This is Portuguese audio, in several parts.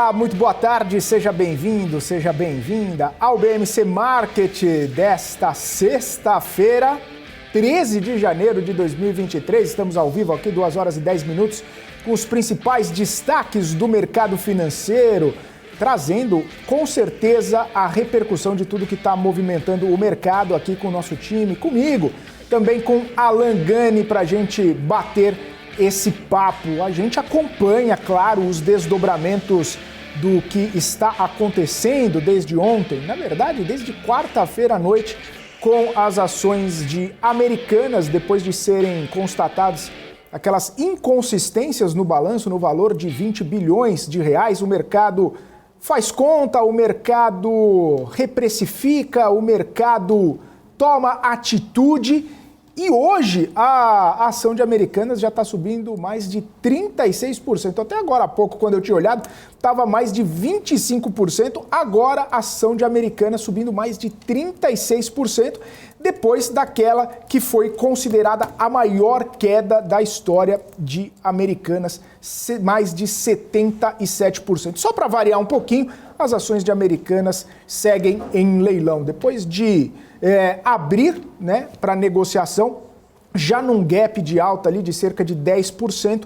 Olá, muito boa tarde, seja bem-vindo, seja bem-vinda ao BMC Market desta sexta-feira, 13 de janeiro de 2023. Estamos ao vivo aqui, 2 horas e 10 minutos, com os principais destaques do mercado financeiro, trazendo com certeza a repercussão de tudo que está movimentando o mercado aqui com o nosso time, comigo, também com Alan Gani para a gente bater esse papo. A gente acompanha, claro, os desdobramentos do que está acontecendo desde ontem, na verdade, desde quarta-feira à noite, com as ações de Americanas, depois de serem constatadas aquelas inconsistências no balanço, no valor de 20 bilhões de reais. O mercado faz conta, o mercado reprecifica, o mercado toma atitude. E hoje a ação de Americanas já está subindo mais de 36%. Até agora há pouco, quando eu tinha olhado, estava mais de 25%. Agora a ação de Americanas subindo mais de 36%, depois daquela que foi considerada a maior queda da história de Americanas, mais de 77%. Só para variar um pouquinho, as ações de Americanas seguem em leilão. Depois de abrir, para negociação, já num gap de alta ali de cerca de 10%,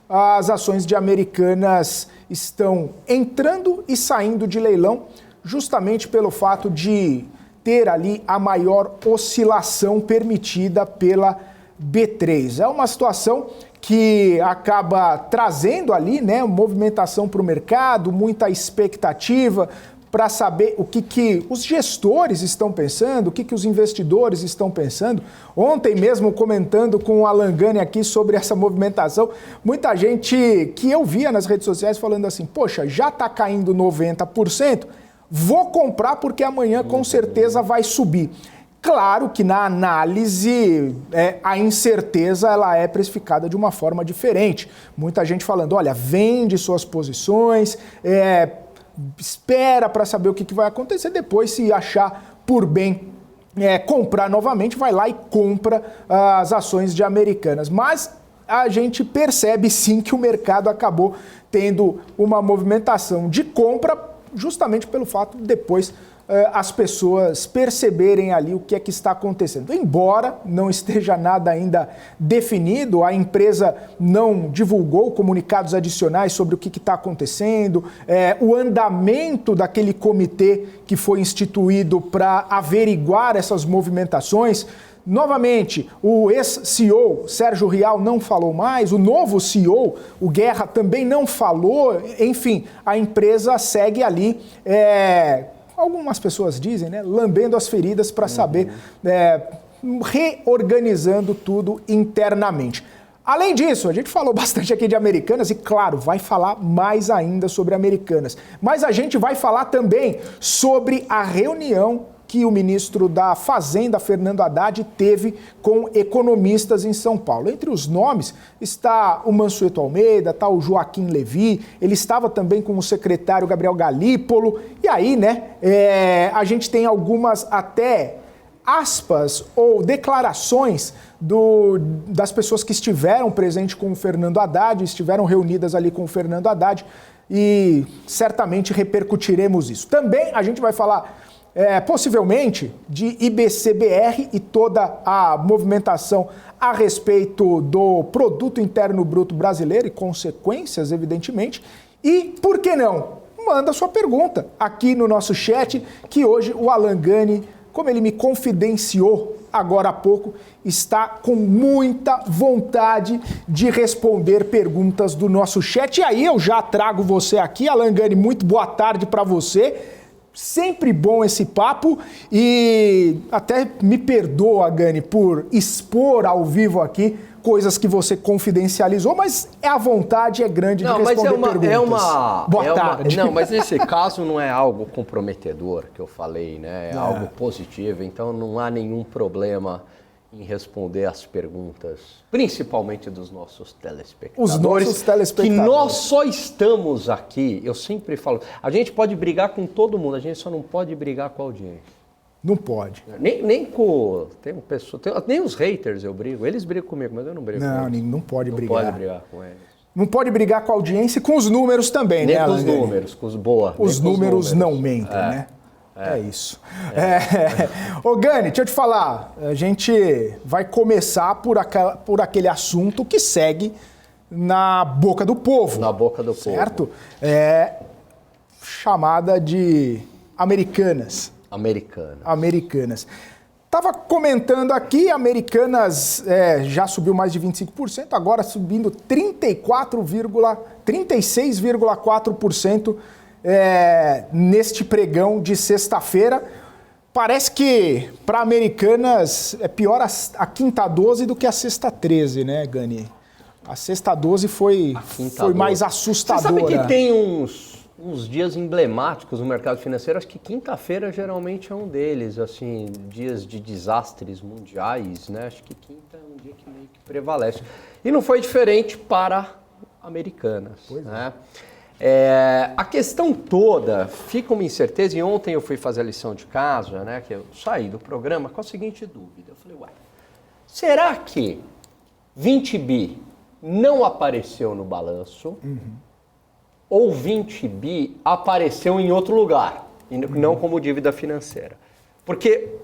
as ações de Americanas estão entrando e saindo de leilão justamente pelo fato de ter ali a maior oscilação permitida pela B3. É uma situação que acaba trazendo ali, movimentação para o mercado, muita expectativa para saber o que os gestores estão pensando, o que os investidores estão pensando. Ontem mesmo, comentando com o Alan Gani aqui sobre essa movimentação, muita gente que eu via nas redes sociais falando assim, poxa, já está caindo 90%, vou comprar porque amanhã com certeza vai subir. Claro que na análise a incerteza ela é precificada de uma forma diferente. Muita gente falando, olha, vende suas posições, espera para saber o que vai acontecer, depois se achar por bem comprar novamente, vai lá e compra as ações de Americanas. Mas a gente percebe sim que o mercado acabou tendo uma movimentação de compra justamente pelo fato de depois as pessoas perceberem ali o que é que está acontecendo. Embora não esteja nada ainda definido, a empresa não divulgou comunicados adicionais sobre o que está acontecendo, o andamento daquele comitê que foi instituído para averiguar essas movimentações. Novamente, o ex-CEO, Sérgio Rial, não falou mais, o novo CEO, o Guerra, também não falou, enfim, a empresa segue ali, algumas pessoas dizem, lambendo as feridas para saber, reorganizando tudo internamente. Além disso, a gente falou bastante aqui de Americanas e, claro, vai falar mais ainda sobre Americanas. Mas a gente vai falar também sobre a reunião que o ministro da Fazenda, Fernando Haddad, teve com economistas em São Paulo. Entre os nomes está o Mansueto Almeida, está o Joaquim Levy, ele estava também com o secretário Gabriel Galípolo, e aí, a gente tem algumas até aspas ou declarações das pessoas que estiveram presentes com o Fernando Haddad, estiveram reunidas ali com o Fernando Haddad, e certamente repercutiremos isso. Também a gente vai falar possivelmente de IBCBR e toda a movimentação a respeito do Produto Interno Bruto brasileiro e consequências, evidentemente. E, por que não? Manda sua pergunta aqui no nosso chat, que hoje o Alan Gani, como ele me confidenciou agora há pouco, está com muita vontade de responder perguntas do nosso chat. E aí eu já trago você aqui, Alan Gani, muito boa tarde para você. Sempre bom esse papo e até me perdoa, Gani, por expor ao vivo aqui coisas que você confidencializou, mas a vontade é grande de responder perguntas. Boa tarde. Não, mas nesse caso não é algo comprometedor que eu falei, É algo positivo, então não há nenhum problema em responder as perguntas, principalmente dos nossos telespectadores. Os nossos telespectadores. Que nós só estamos aqui, eu sempre falo, a gente pode brigar com todo mundo, a gente só não pode brigar com a audiência. Não pode. Nem com... nem os haters eu brigo, eles brigam comigo, mas eu não brigo com eles. Não pode brigar. Não pode brigar com eles. não pode brigar com a audiência e com os números também, nem né, com os Langoni? números, com os boa. Os números não mentem, né? É isso. Ô Gani, deixa eu te falar, a gente vai começar por aquele assunto que segue na boca do povo. Na boca do certo? Chamada de Americanas. Americanas. Estava comentando aqui, Americanas já subiu mais de 25%, agora subindo 36,4% neste pregão de sexta-feira. Parece que para Americanas é pior a quinta 12 do que a sexta 13, né, Gani? A sexta 12 foi mais assustadora. Você sabe que tem uns dias emblemáticos no mercado financeiro? Acho que quinta-feira geralmente é um deles, assim, dias de desastres mundiais, né? Acho que quinta é um dia que meio que prevalece. E não foi diferente para Americanas, né? A questão toda fica uma incerteza, e ontem eu fui fazer a lição de casa, né? Que eu saí do programa com a seguinte dúvida. Eu falei, será que 20 bi não apareceu no balanço, ou 20 bi apareceu em outro lugar, e não como dívida financeira? Porque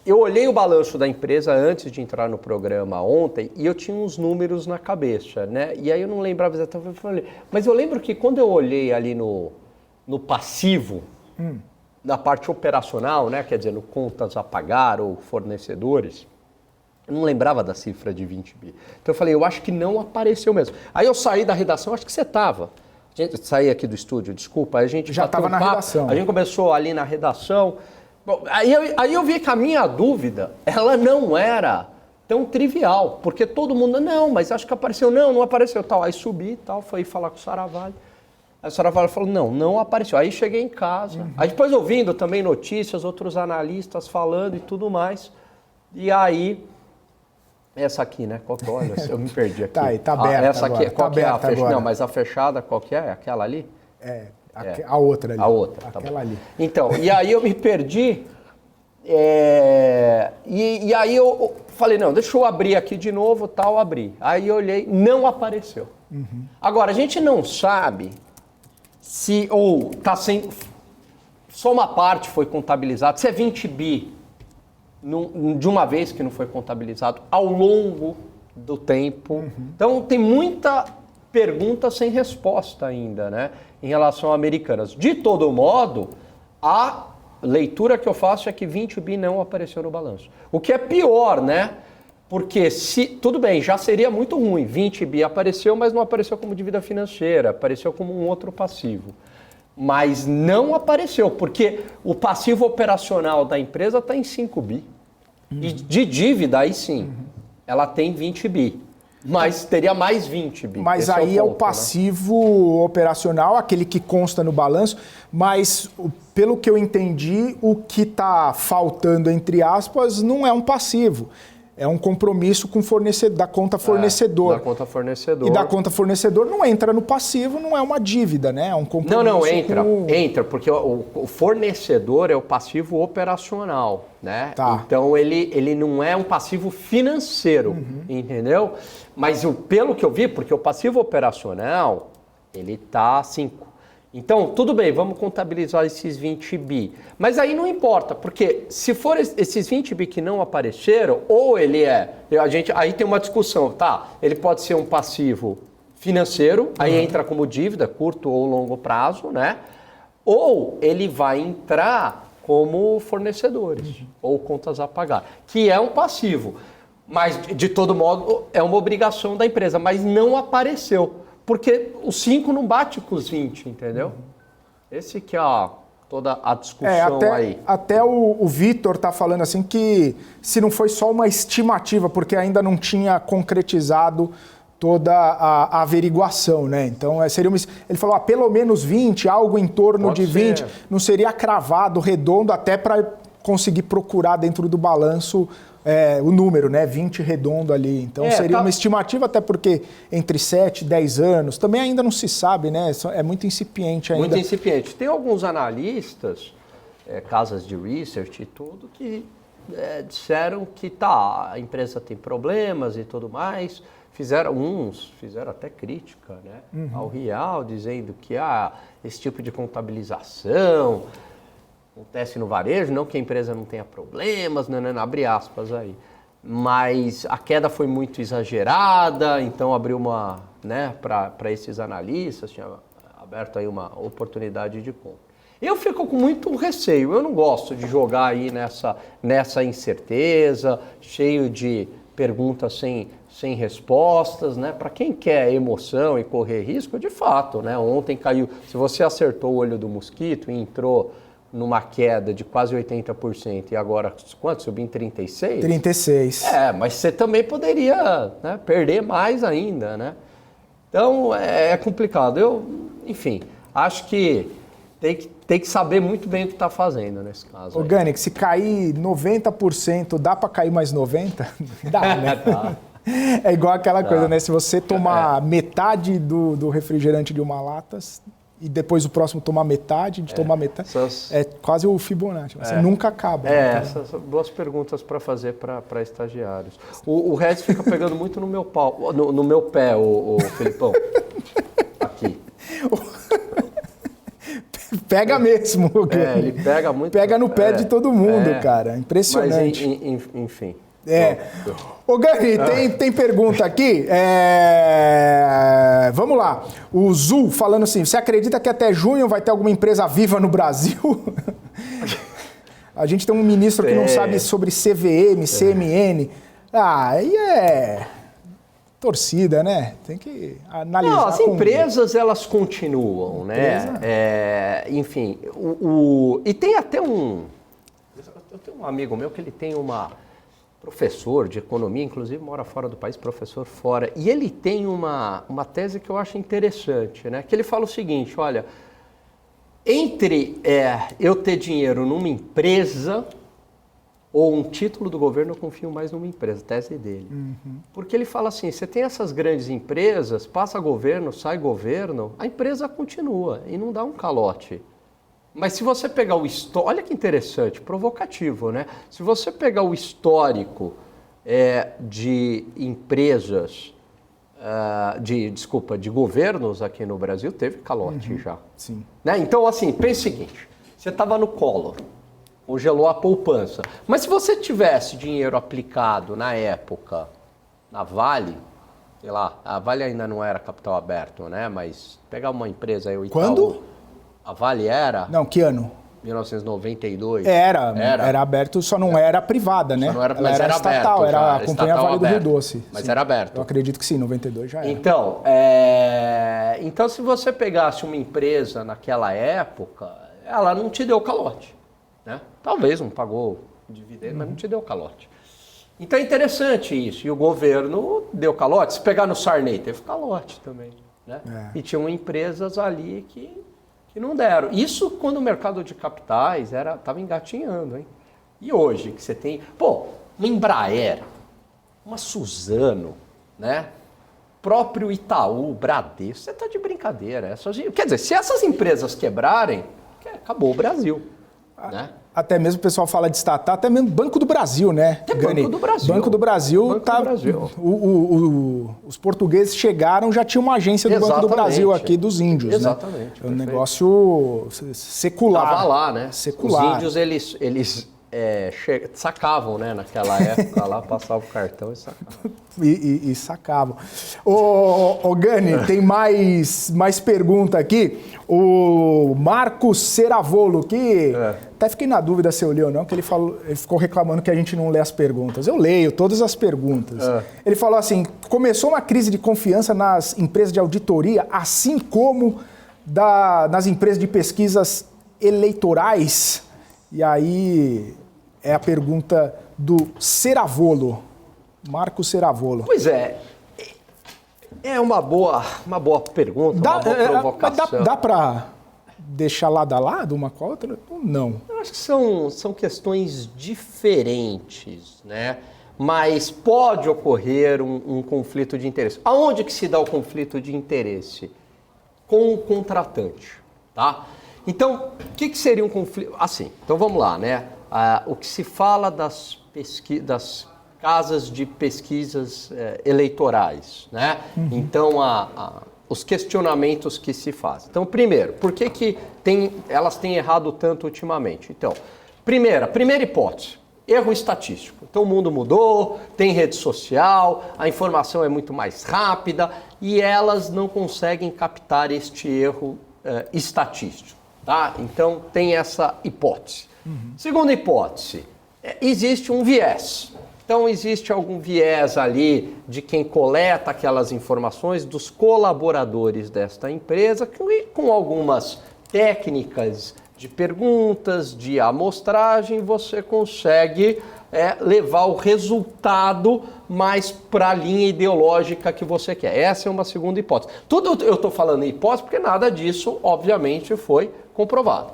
eu olhei o balanço da empresa antes de entrar no programa ontem e eu tinha uns números na cabeça, né? E aí eu não lembrava exatamente, mas eu lembro que quando eu olhei ali no passivo, na parte operacional, né? Quer dizer, no contas a pagar ou fornecedores, eu não lembrava da cifra de 20 bi. Então eu falei, eu acho que não apareceu mesmo. Aí eu saí da redação, acho que você estava. Saí aqui do estúdio, desculpa, a gente já estava na redação. A gente começou ali na redação. Bom, aí eu vi que a minha dúvida, ela não era tão trivial, porque todo mundo, não, mas acho que apareceu, não apareceu, tal. Aí subi e tal, fui falar com o Saravalli. Aí o Saravalli falou, não apareceu. Aí cheguei em casa, aí depois ouvindo também notícias, outros analistas falando e tudo mais. E aí, essa aqui, né, olha, eu me perdi aqui. Tá aí, tá aberta essa aqui, agora, qual que é a fechada? Agora. Não, mas a fechada, qual que é? Aquela ali? A outra ali. A outra, aquela tá ali. Então, e aí eu me perdi, e aí eu falei, não, deixa eu abrir aqui de novo, tal, abri. Aí eu olhei, não apareceu. Agora, a gente não sabe se, ou tá sem, só uma parte foi contabilizada, se é 20 bi de uma vez que não foi contabilizado ao longo do tempo. Então, tem muita pergunta sem resposta ainda, né? Em relação a Americanas. De todo modo, a leitura que eu faço é que 20 bi não apareceu no balanço. O que é pior, né? Porque tudo bem, já seria muito ruim. 20 bi apareceu, mas não apareceu como dívida financeira, apareceu como um outro passivo. Mas não apareceu, porque o passivo operacional da empresa está em 5 bi. E de dívida, aí sim, ela tem 20 bi. Mas teria mais 20 bi. Mas aí é o passivo operacional, aquele que consta no balanço, mas pelo que eu entendi, o que está faltando, entre aspas, não é um passivo. É um compromisso com da conta fornecedor. Da conta fornecedor. E da conta fornecedor não entra no passivo, não é uma dívida, né? É um compromisso. Não, entra, porque o fornecedor é o passivo operacional, né? Tá. Então ele não é um passivo financeiro, entendeu? Mas pelo que eu vi, porque o passivo operacional, ele tá 5. Então, tudo bem, vamos contabilizar esses 20 bi. Mas aí não importa, porque se for esses 20 bi que não apareceram, ou ele aí tem uma discussão, tá? Ele pode ser um passivo financeiro, aí entra como dívida, curto ou longo prazo, né? Ou ele vai entrar como fornecedores, ou contas a pagar, que é um passivo. Mas, de todo modo, é uma obrigação da empresa, mas não apareceu. Porque os 5 não bate com os 20, entendeu? Esse que é toda a discussão aí. Até o Vitor está falando assim que se não foi só uma estimativa, porque ainda não tinha concretizado toda a averiguação, né? Então, ele falou, pelo menos 20, algo em torno de 20, não seria cravado, redondo, até para conseguir procurar dentro do balanço o número, né? 20 redondo ali. Então seria uma estimativa, até porque entre 7 e 10 anos, também ainda não se sabe, né? É muito incipiente ainda. Muito incipiente. Tem alguns analistas, casas de research e tudo, que disseram que a empresa tem problemas e tudo mais, Uns fizeram até crítica, né, ao Real, dizendo que esse tipo de contabilização acontece no varejo, não que a empresa não tenha problemas, abre aspas aí. Mas a queda foi muito exagerada, então abriu uma, né, para esses analistas, tinha aberto aí uma oportunidade de compra. Eu fico com muito receio, eu não gosto de jogar aí nessa incerteza, cheio de perguntas sem respostas, né? Para quem quer emoção e correr risco, de fato, né? Ontem caiu, se você acertou o olho do mosquito e entrou numa queda de quase 80% e agora, quanto? Subiu em 36%? 36%. Mas você também poderia, né, perder mais ainda, né? Então, é complicado. Enfim, acho que tem que saber muito bem o que está fazendo nesse caso. Organic, se cair 90%, dá para cair mais 90%? Dá, né? Tá. É igual aquela coisa, né? Se você tomar metade do refrigerante de uma lata e depois o próximo tomar metade, tomar metade, é quase o Fibonacci. Você nunca acaba. Essas são boas perguntas para fazer para estagiários. O Regis fica pegando muito no meu pau, no meu pé, o Felipão. Aqui. Pega mesmo. Ele pega muito. Pega no pé de todo mundo, cara. Impressionante. Mas, enfim. Ô, Gani, tem pergunta aqui. Vamos lá. O Zul falando assim, você acredita que até junho vai ter alguma empresa viva no Brasil? A gente tem um ministro que não sabe sobre CVM, CMN. Aí é torcida, né? Tem que analisar. Não, as empresas, elas continuam, né? Enfim, e tem até eu tenho um amigo meu que ele tem professor de economia, inclusive mora fora do país, professor fora, e ele tem uma tese que eu acho interessante, né? Que ele fala o seguinte, olha, entre eu ter dinheiro numa empresa ou um título do governo, eu confio mais numa empresa, tese dele. Porque ele fala assim, você tem essas grandes empresas, passa governo, sai governo, a empresa continua e não dá um calote. Mas se você pegar o histórico, olha que interessante, provocativo, né? Se você pegar o histórico de empresas, de governos aqui no Brasil, teve calote já. Sim. Né? Então, assim, pense o seguinte, você estava no Collor, congelou a poupança, mas se você tivesse dinheiro aplicado na época, na Vale, sei lá, a Vale ainda não era capital aberto, né? Mas pegar uma empresa aí, o Itaú... Quando? A Vale era? Não, que ano? 1992. Era aberto, só não era privada, né? Só não era, Ela mas era estatal, aberto, era a Companhia Vale do Rio Doce. Mas sim. era aberto. Eu acredito que sim, 92 já era. Então, se você pegasse uma empresa naquela época, ela não te deu calote, né? Talvez não pagou dividendo, mas não te deu calote. Então é interessante isso. E o governo deu calote. Se pegar no Sarney, teve calote também, né? E tinham empresas ali que não deram. Isso quando o mercado de capitais estava engatinhando, hein? E hoje que você tem, uma Embraer, uma Suzano, né? Próprio Itaú, Bradesco, você está de brincadeira. Quer dizer, se essas empresas quebrarem, acabou o Brasil, né? Até mesmo o pessoal fala de estatal, até mesmo Banco do Brasil, né? Banco do Brasil. Banco do Brasil tá. Os portugueses chegaram, já tinha uma agência do Banco do Brasil aqui dos índios, Exatamente. né? É um negócio secular. Tava lá, né? Secular. Os índios, eles sacavam, né? Naquela época lá, passavam o cartão e sacavam. E sacavam. Ô Gani, tem mais pergunta aqui. O Marcos Ceravolo, que até fiquei na dúvida se eu li ou não, que ele ficou reclamando que a gente não lê as perguntas. Eu leio todas as perguntas. Ele falou assim, começou uma crise de confiança nas empresas de auditoria, assim como nas empresas de pesquisas eleitorais. E aí é a pergunta do Ceravolo, Marcos Ceravolo. Pois é uma boa pergunta, uma boa provocação. Dá para deixar lado a lado uma com a outra ou não? Eu acho que são questões diferentes, né? Mas pode ocorrer um conflito de interesse. Aonde que se dá o conflito de interesse? Com o contratante, tá? Então, o que seria um conflito? Assim, então vamos lá, né? O que se fala das casas de pesquisas eleitorais, né? Então, os questionamentos que se fazem. Então, primeiro, por que elas têm errado tanto ultimamente? Então, primeira hipótese, erro estatístico. Então, o mundo mudou, tem rede social, a informação é muito mais rápida e elas não conseguem captar este erro estatístico, tá? Então, tem essa hipótese. Segunda hipótese, existe um viés. Então, existe algum viés ali de quem coleta aquelas informações, dos colaboradores desta empresa, com algumas técnicas de perguntas, de amostragem, você consegue levar o resultado mais para a linha ideológica que você quer. Essa é uma segunda hipótese. Tudo eu estou falando em hipótese porque nada disso, obviamente, foi comprovado.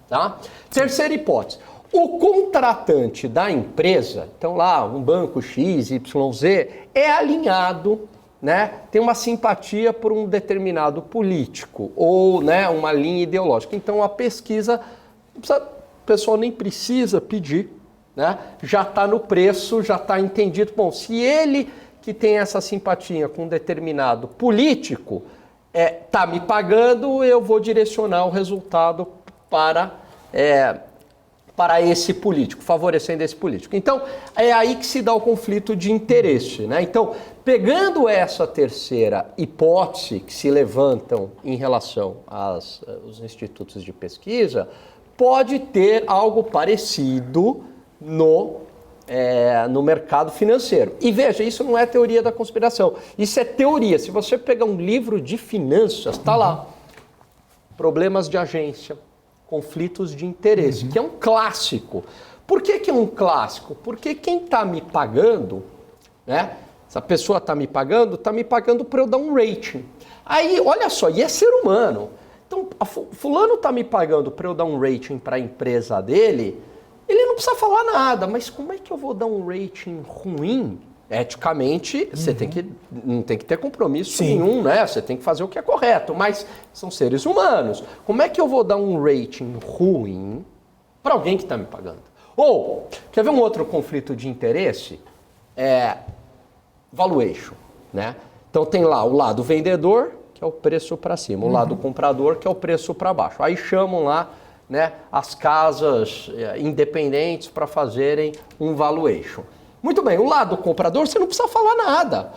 Tá? Terceira hipótese. O contratante da empresa, então lá, um banco X, Y, Z, é alinhado, né? Tem uma simpatia por um determinado político ou, né, uma linha ideológica. Então a pesquisa, o pessoal nem precisa pedir, né? Já está no preço, já está entendido. Bom, se ele que tem essa simpatia com um determinado político está me pagando, eu vou direcionar o resultado para esse político, favorecendo esse político. Então, é aí que se dá o conflito de interesse, né? Então, pegando essa terceira hipótese que se levantam em relação aos institutos de pesquisa, pode ter algo parecido no mercado financeiro. E veja, isso não é teoria da conspiração, isso é teoria. Se você pegar um livro de finanças, está lá, problemas de agência, conflitos de interesse, que é um clássico. Por que é um clássico? Porque quem está me pagando, né? Essa pessoa está me pagando para eu dar um rating. Aí, olha só, e é ser humano. Então, fulano está me pagando para eu dar um rating para a empresa dele, ele não precisa falar nada, mas como é que eu vou dar um rating ruim? Eticamente, você não tem que ter compromisso nenhum, né? Você tem que fazer o que é correto, mas são seres humanos. Como é que eu vou dar um rating ruim para alguém que está me pagando? Ou, quer ver um outro conflito de interesse? Valuation, né? Então tem lá o lado vendedor, que é o preço para cima, o lado comprador, que é o preço para baixo. Aí chamam lá, né, as casas independentes para fazerem um valuation. Muito bem, o lado comprador, você não precisa falar nada.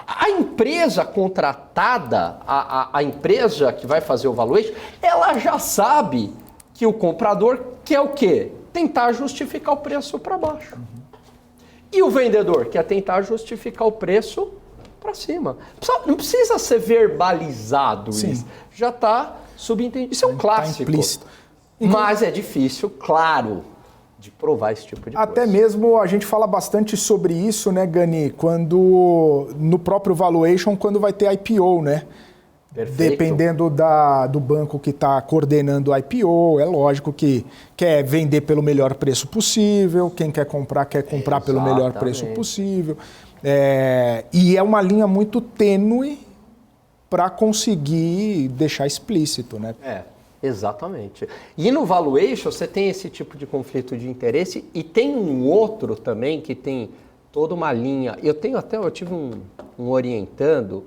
A empresa contratada, a empresa que vai fazer o valuation, ela já sabe que o comprador quer o quê? Tentar justificar o preço para baixo. E o vendedor quer tentar justificar o preço para cima. Não precisa ser verbalizado isso. Já está subentendido. Isso é um clássico. Tá implícito. Mas é difícil, claro, de provar esse tipo de coisa. Até mesmo a gente fala bastante sobre isso, né, Gani? No próprio valuation, quando vai ter IPO, né? Perfeito. Dependendo do banco que está coordenando o IPO, é lógico que quer vender pelo melhor preço possível, quem quer comprar pelo melhor preço possível. E é uma linha muito tênue para conseguir deixar explícito, né? Exatamente. E no valuation você tem esse tipo de conflito de interesse e tem um outro também que tem toda uma linha. Eu tive um orientando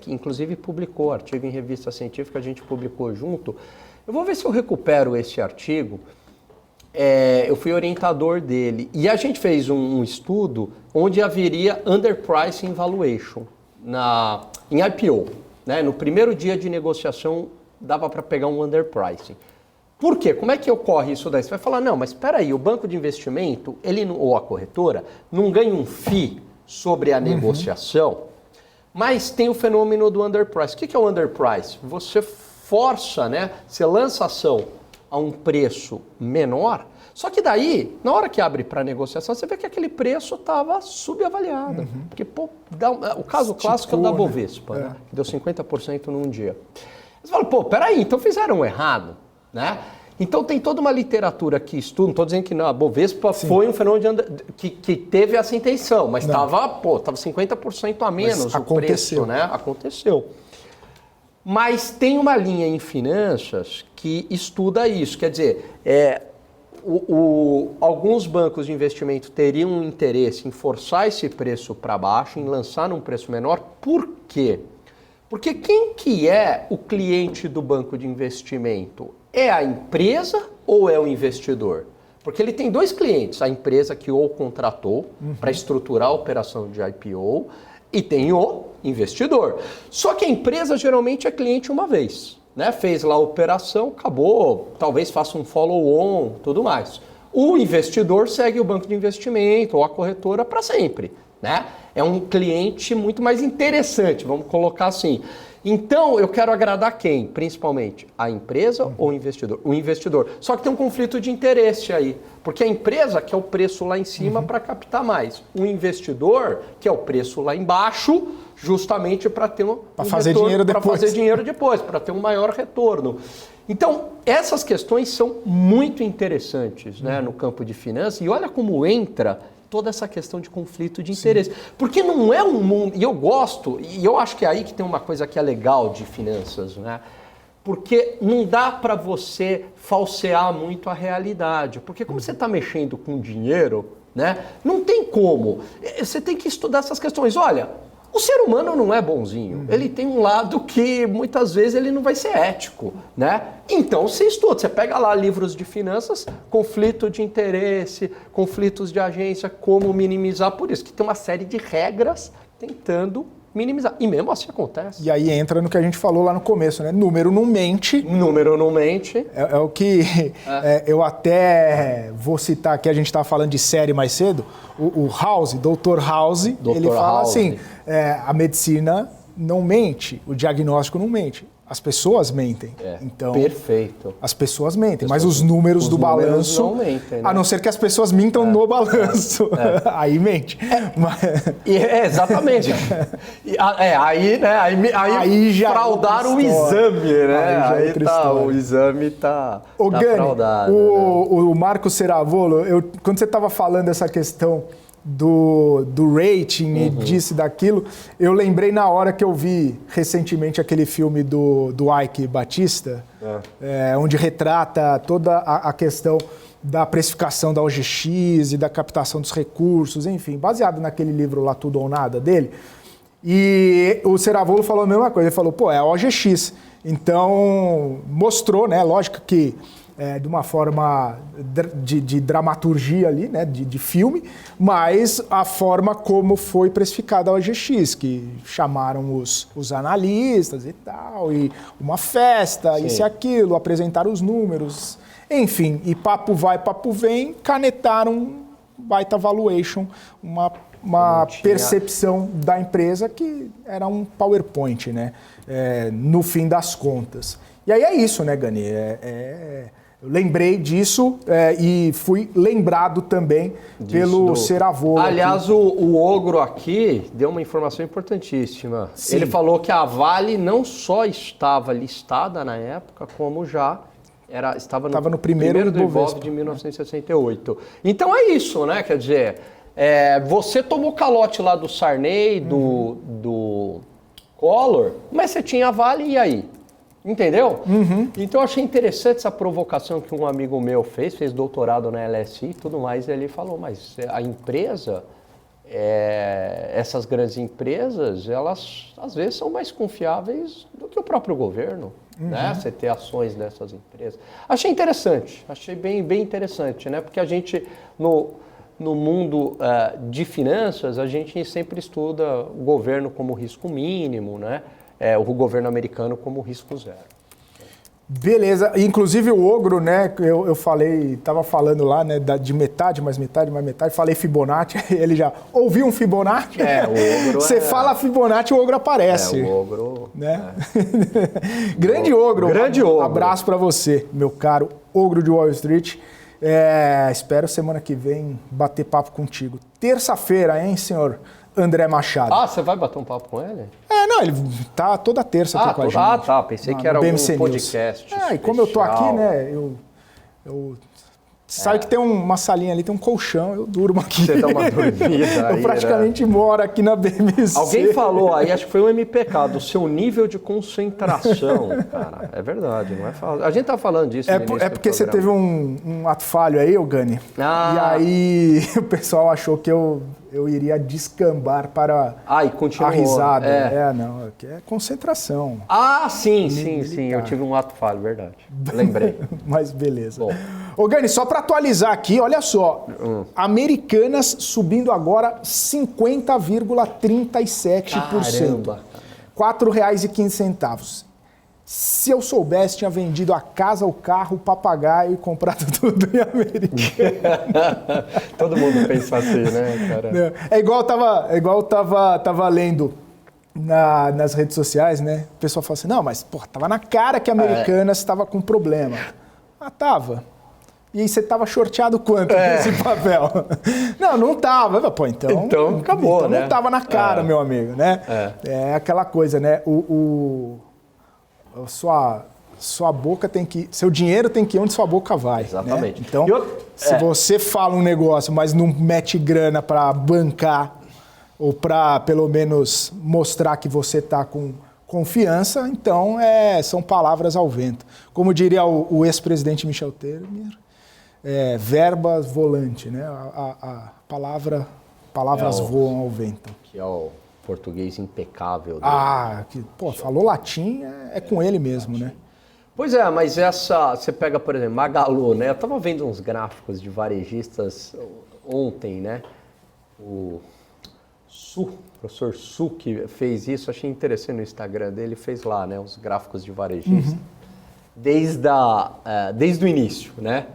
que inclusive publicou artigo em revista científica, a gente publicou junto. Eu vou ver se eu recupero esse artigo. Eu fui orientador dele e a gente fez um estudo onde haveria underpricing valuation em IPO, né? No primeiro dia de negociação dava para pegar um underpricing. Por quê? Como é que ocorre isso daí? Você vai falar, não, mas espera aí, o banco de investimento, ou a corretora, não ganha um FII sobre a negociação, mas tem o fenômeno do underprice. O que é o underprice? Você força, né? Você lança a ação a um preço menor, só que daí, na hora que abre para negociação, você vê que aquele preço estava subavaliado. Porque, o caso clássico é o da Bovespa, né? Que deu 50% num dia. Você fala, peraí, então fizeram errado, né? Então tem toda uma literatura que estuda, não estou dizendo que não, a Bovespa foi um fenômeno que teve essa intenção, mas estava 50% a menos o preço, né? Aconteceu. Mas tem uma linha em finanças que estuda isso, quer dizer, alguns bancos de investimento teriam um interesse em forçar esse preço para baixo, em lançar num preço menor. Por quê? Porque quem que é o cliente do banco de investimento? É a empresa ou é o investidor? Porque ele tem dois clientes, a empresa que o contratou para estruturar a operação de IPO e tem o investidor. Só que a empresa geralmente é cliente uma vez, né? Fez lá a operação, acabou, talvez faça um follow-on, tudo mais. O investidor segue o banco de investimento ou a corretora para sempre, né? É um cliente muito mais interessante, vamos colocar assim. Então, eu quero agradar quem? Principalmente a empresa ou o investidor? O investidor. Só que tem um conflito de interesse aí, porque a empresa quer o preço lá em cima para captar mais. O investidor quer o preço lá embaixo, justamente para ter para fazer dinheiro depois. Para fazer dinheiro depois, para ter um maior retorno. Então, essas questões são muito interessantes, né, no campo de finanças, e olha como entra toda essa questão de conflito de interesse. Porque não é um mundo... E eu gosto, e eu acho que é aí que tem uma coisa que é legal de finanças, né? Porque não dá para você falsear muito a realidade. Porque como você está mexendo com dinheiro, né? Não tem como. Você tem que estudar essas questões. Olha, o ser humano não é bonzinho. Ele tem um lado que muitas vezes ele não vai ser ético, né? Então você estuda, você pega lá livros de finanças, conflito de interesse, conflitos de agência, como minimizar, por isso que tem uma série de regras tentando minimizar. E mesmo assim acontece. E aí entra no que a gente falou lá no começo, né? Número não mente. Número não mente. É o que eu até vou citar aqui, a gente estava falando de série mais cedo, o House, Dr. House, ele fala assim, a medicina não mente, o diagnóstico não mente. As pessoas mentem. Então, perfeito. As pessoas mentem, mas os números do balanço, não mentem, né? A não ser que as pessoas mintam no balanço. Aí mente. Exatamente. Aí já fraudaram o exame, né? Aí tá, o exame tá fraudado. O Marco Ceravolo, quando você estava falando essa questão do rating e disso e daquilo, eu lembrei na hora que eu vi recentemente aquele filme do Ike Batista, onde retrata toda a questão da precificação da OGX e da captação dos recursos, enfim, baseado naquele livro lá, Tudo ou Nada, dele. E o Ceravolo falou a mesma coisa, ele falou, é a OGX. Então, mostrou, né, lógico que de uma forma de dramaturgia ali, né, de filme, mas a forma como foi precificada a OGX, que chamaram os analistas e tal, e uma festa, isso e aquilo, apresentaram os números, enfim, e papo vai, papo vem, canetaram baita valuation, uma percepção da empresa que era um PowerPoint, né, no fim das contas. E aí é isso, né, Gani? Eu lembrei disso e fui lembrado também pelo Ceravolo. Aliás, o Ogro aqui deu uma informação importantíssima. Sim. Ele falou que a Vale não só estava listada na época, como já estava no primeiro do Ibovespa de 1968. Então é isso, né? Quer dizer, você tomou calote lá do Sarney, do Collor, mas você tinha a Vale e aí? Entendeu? Então eu achei interessante essa provocação que um amigo meu fez doutorado na LSI e tudo mais, e ele falou, mas a empresa, essas grandes empresas, elas às vezes são mais confiáveis do que o próprio governo, né? Você ter ações dessas empresas. Achei interessante, achei bem interessante, né? Porque a gente, no mundo de finanças, a gente sempre estuda o governo como risco mínimo, né? O governo americano como risco zero. Beleza. Inclusive o Ogro, né, eu falei, estava falando lá, né, de metade, mais metade, falei Fibonacci, ele já ouviu um Fibonacci? O Ogro Você fala Fibonacci, o Ogro aparece. O Ogro... Né? Grande Ogro. Grande Ogro. Abraço para você, meu caro Ogro de Wall Street. Espero semana que vem bater papo contigo. Terça-feira, hein, senhor André Machado. Você vai bater um papo com ele? Não, ele tá toda terça aqui com a gente. Pensei que era um podcast. E como eu tô aqui, né, eu Você sabe que tem uma salinha ali, tem um colchão, eu durmo aqui. Você dá uma dormida aí, eu praticamente moro aqui na BMC. Alguém falou aí, acho que foi o MPK, do seu nível de concentração, cara. É verdade, não é fácil. A gente tá falando disso no início É porque você teve um ato falho aí, Gani. E aí o pessoal achou que eu iria descambar para a risada. Não, aqui é concentração. Sim, eu tive um ato falho, verdade. Lembrei. Mas beleza. Bom. Gani, só para atualizar aqui, olha só. Americanas subindo agora 50,37%. Caramba. R$ 4,15. Se eu soubesse, tinha vendido a casa, o carro, o papagaio e comprado tudo em Americana. Todo mundo pensa assim, né, cara? É igual eu tava lendo nas redes sociais, né? O pessoal fala assim, não, mas tava na cara que a Americanas estava com problema. Tava. E aí você tava shorteado quanto nesse papel? Não tava. Pô, então acabou, então né? Não tava na cara, meu amigo, né? É aquela coisa, né? Sua boca tem que... Seu dinheiro tem que ir onde sua boca vai. Exatamente. Né? Então, se você fala um negócio, mas não mete grana para bancar ou para, pelo menos, mostrar que você está com confiança, então são palavras ao vento. Como diria o ex-presidente Michel Temer, verbas volante, né? Palavras voam ao vento. Que é o português impecável. Falou latim, é com ele mesmo, né? Pois mas você pega, por exemplo, Magalu, né? Eu estava vendo uns gráficos de varejistas ontem, né? O professor Su, que fez isso, achei interessante no Instagram dele, fez lá, né? Os gráficos de varejistas. Desde o início, né?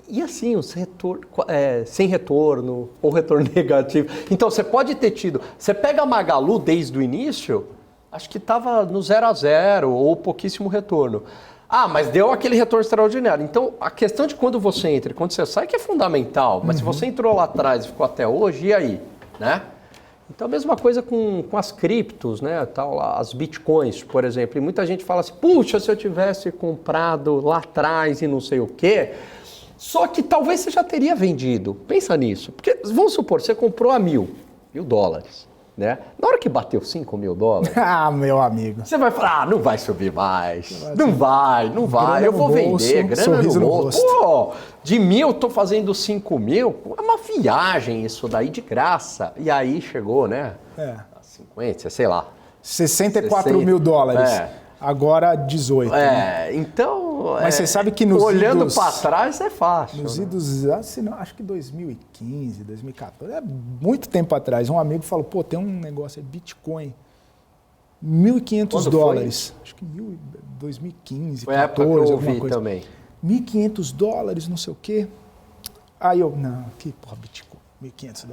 E assim, sem retorno ou retorno negativo. Então, você pode ter tido... Você pega a Magalu desde o início, acho que estava no 0 a 0 ou pouquíssimo retorno. Mas deu aquele retorno extraordinário. Então, a questão de quando você entra e quando você sai que é fundamental. Mas se você entrou lá atrás e ficou até hoje, e aí? Né? Então, a mesma coisa com as criptos, né? As bitcoins, por exemplo. E muita gente fala assim, puxa, se eu tivesse comprado lá atrás e não sei o quê... Só que talvez você já teria vendido. Pensa nisso. Porque, vamos supor, você comprou a $1.000 dólares, né? Na hora que bateu $5.000... meu amigo. Você vai falar, não vai subir mais. Não vai. Eu vou vender, grana no bolso. De 1.000 eu tô fazendo 5.000. É uma viagem isso daí de graça. E aí chegou, né? A 50, sei lá. 64 mil dólares. Agora 18. Então... Mas você sabe que nos olhando para trás é fácil. Nos idos, acho que 2015, 2014, muito tempo atrás, um amigo falou, tem um negócio aí, Bitcoin, $1.500 dólares. Acho que 2015, 2014, alguma coisa. Também. $1.500, não sei o quê. Aí Bitcoin, $1.500.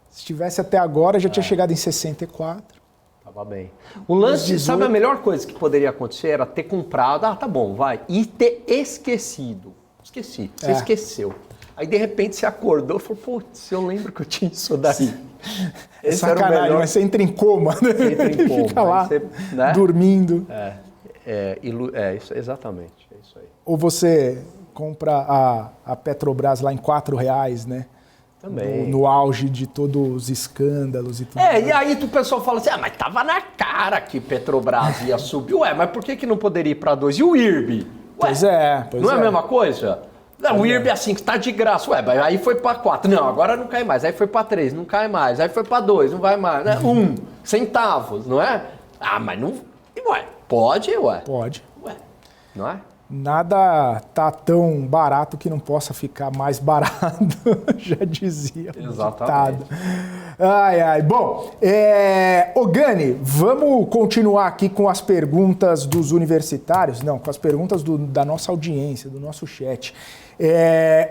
Se tivesse até agora, já tinha chegado em 64. Tava bem. O lance, sabe a melhor coisa que poderia acontecer? Era ter comprado, tá bom, vai. E ter esquecido. Você esqueceu. Aí, de repente, você acordou e falou, putz, eu lembro que eu tinha isso daí. Esse sacanagem, era o melhor... mas você entra em coma, né? Você entra em coma. Fica lá, né? Dormindo. Exatamente, é isso aí. Ou você compra a Petrobras lá em R$4, né? Também. No auge de todos os escândalos e tudo. E aí o pessoal fala assim, mas tava na cara que Petrobras ia subir. Mas por que não poderia ir para 2? E o IRB? Pois é. Não é a mesma coisa? Não, o IRB assim, que tá de graça. Aí foi para 4. Não, agora não cai mais. Aí foi para 3, não cai mais. Aí foi para 2, não vai mais. Né? 1 centavos, não é? Mas não... Pode. Pode. Não é? Nada tá tão barato que não possa ficar mais barato, já dizia. Exatamente. Bom, Gani, vamos continuar aqui com as perguntas dos universitários? Não, com as perguntas da nossa audiência, do nosso chat.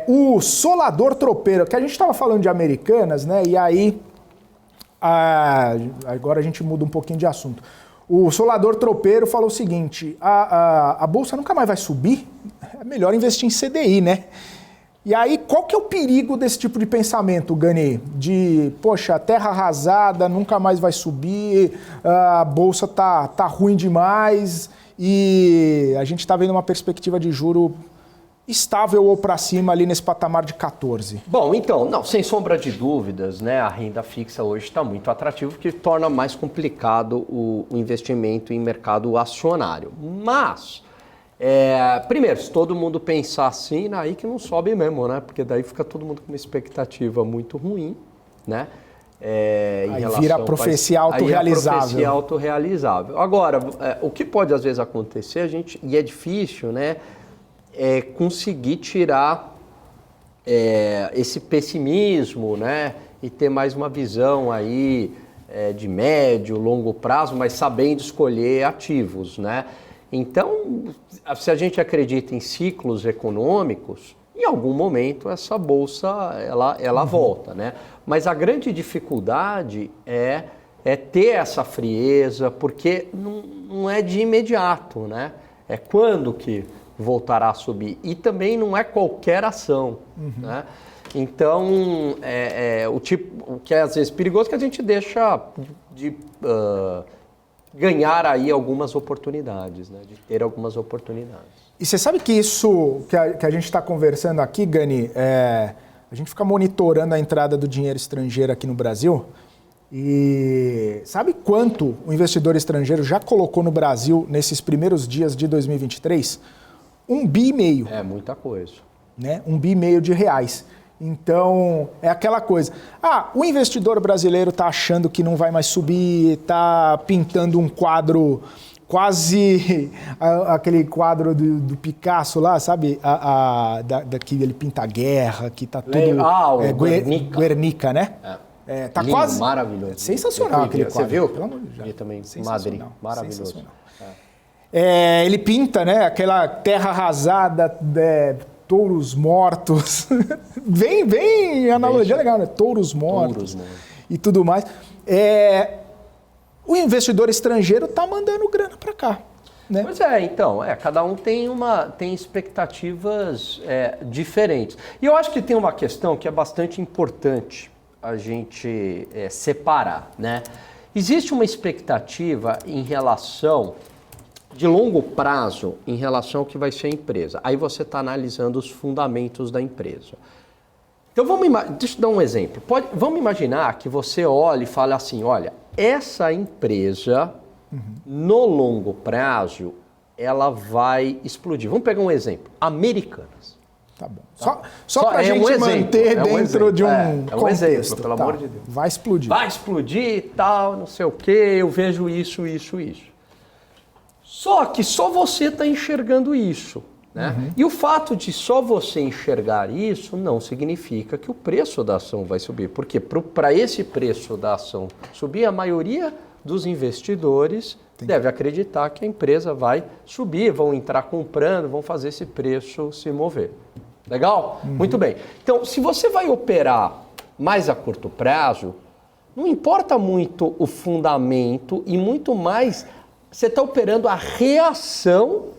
O Solador Tropeiro, que a gente estava falando de Americanas, né? E aí, agora a gente muda um pouquinho de assunto. O Solador Tropeiro falou o seguinte, a Bolsa nunca mais vai subir, é melhor investir em CDI, né? E aí, qual que é o perigo desse tipo de pensamento, Gani? De, poxa, terra arrasada, nunca mais vai subir, a Bolsa tá ruim demais e a gente está vendo uma perspectiva de juro estável ou para cima ali nesse patamar de 14? Bom, então, não, sem sombra de dúvidas, né, a renda fixa hoje está muito atrativa, porque torna mais complicado o investimento em mercado acionário. Mas, primeiro, se todo mundo pensar assim, aí que não sobe mesmo, né? Porque daí fica todo mundo com uma expectativa muito ruim, né? Aí vira profecia autorrealizável. Aí profecia autorrealizável. Agora, o que pode às vezes acontecer, e é difícil, né? Conseguir tirar esse pessimismo, né? E ter mais uma visão aí de médio, longo prazo, mas sabendo escolher ativos, né? Então, se a gente acredita em ciclos econômicos, em algum momento essa bolsa ela volta, né? Mas a grande dificuldade é ter essa frieza, porque não é de imediato, né? É quando que voltará a subir. E também não é qualquer ação, né? Então, o que é às vezes perigoso é que a gente deixa de ganhar aí algumas oportunidades, né? De ter algumas oportunidades. E você sabe que isso que a gente está conversando aqui, Gani, a gente fica monitorando a entrada do dinheiro estrangeiro aqui no Brasil e sabe quanto o investidor estrangeiro já colocou no Brasil nesses primeiros dias de 2023? 1,5 bi. É muita coisa. Né? 1,5 bi de reais. Então, é aquela coisa. O investidor brasileiro está achando que não vai mais subir, está pintando um quadro quase aquele quadro do Picasso lá, sabe? Que ele pinta a guerra, que tá tudo... Guernica, né? Tá lindo, quase... maravilhoso. Sensacional aquele quadro. Você viu? Pelo amor de Deus. E também Madrid, maravilhoso. Ele pinta, né? Aquela terra arrasada, touros mortos. Bem analogia legal, né? Touros mortos. E tudo mais. O investidor estrangeiro está mandando grana para cá. Né? Pois então, cada um tem expectativas diferentes. E eu acho que tem uma questão que é bastante importante a gente separar, né? Existe uma expectativa em relação, de longo prazo, em relação ao que vai ser a empresa. Aí você está analisando os fundamentos da empresa. Então, deixa eu dar um exemplo. Vamos imaginar que você olhe e fale assim, olha, essa empresa, no longo prazo, ela vai explodir. Vamos pegar um exemplo. Americanas. Tá bom. Só para a gente manter dentro de um contexto. Exemplo, pelo amor de Deus. Vai explodir. Vai explodir e tal, não sei o quê, eu vejo isso. Só que só você está enxergando isso. Né? E o fato de só você enxergar isso não significa que o preço da ação vai subir. Porque para esse preço da ação subir, a maioria dos investidores deve acreditar que a empresa vai subir, vão entrar comprando, vão fazer esse preço se mover. Legal? Muito bem. Então, se você vai operar mais a curto prazo, não importa muito o fundamento e muito mais você está operando a reação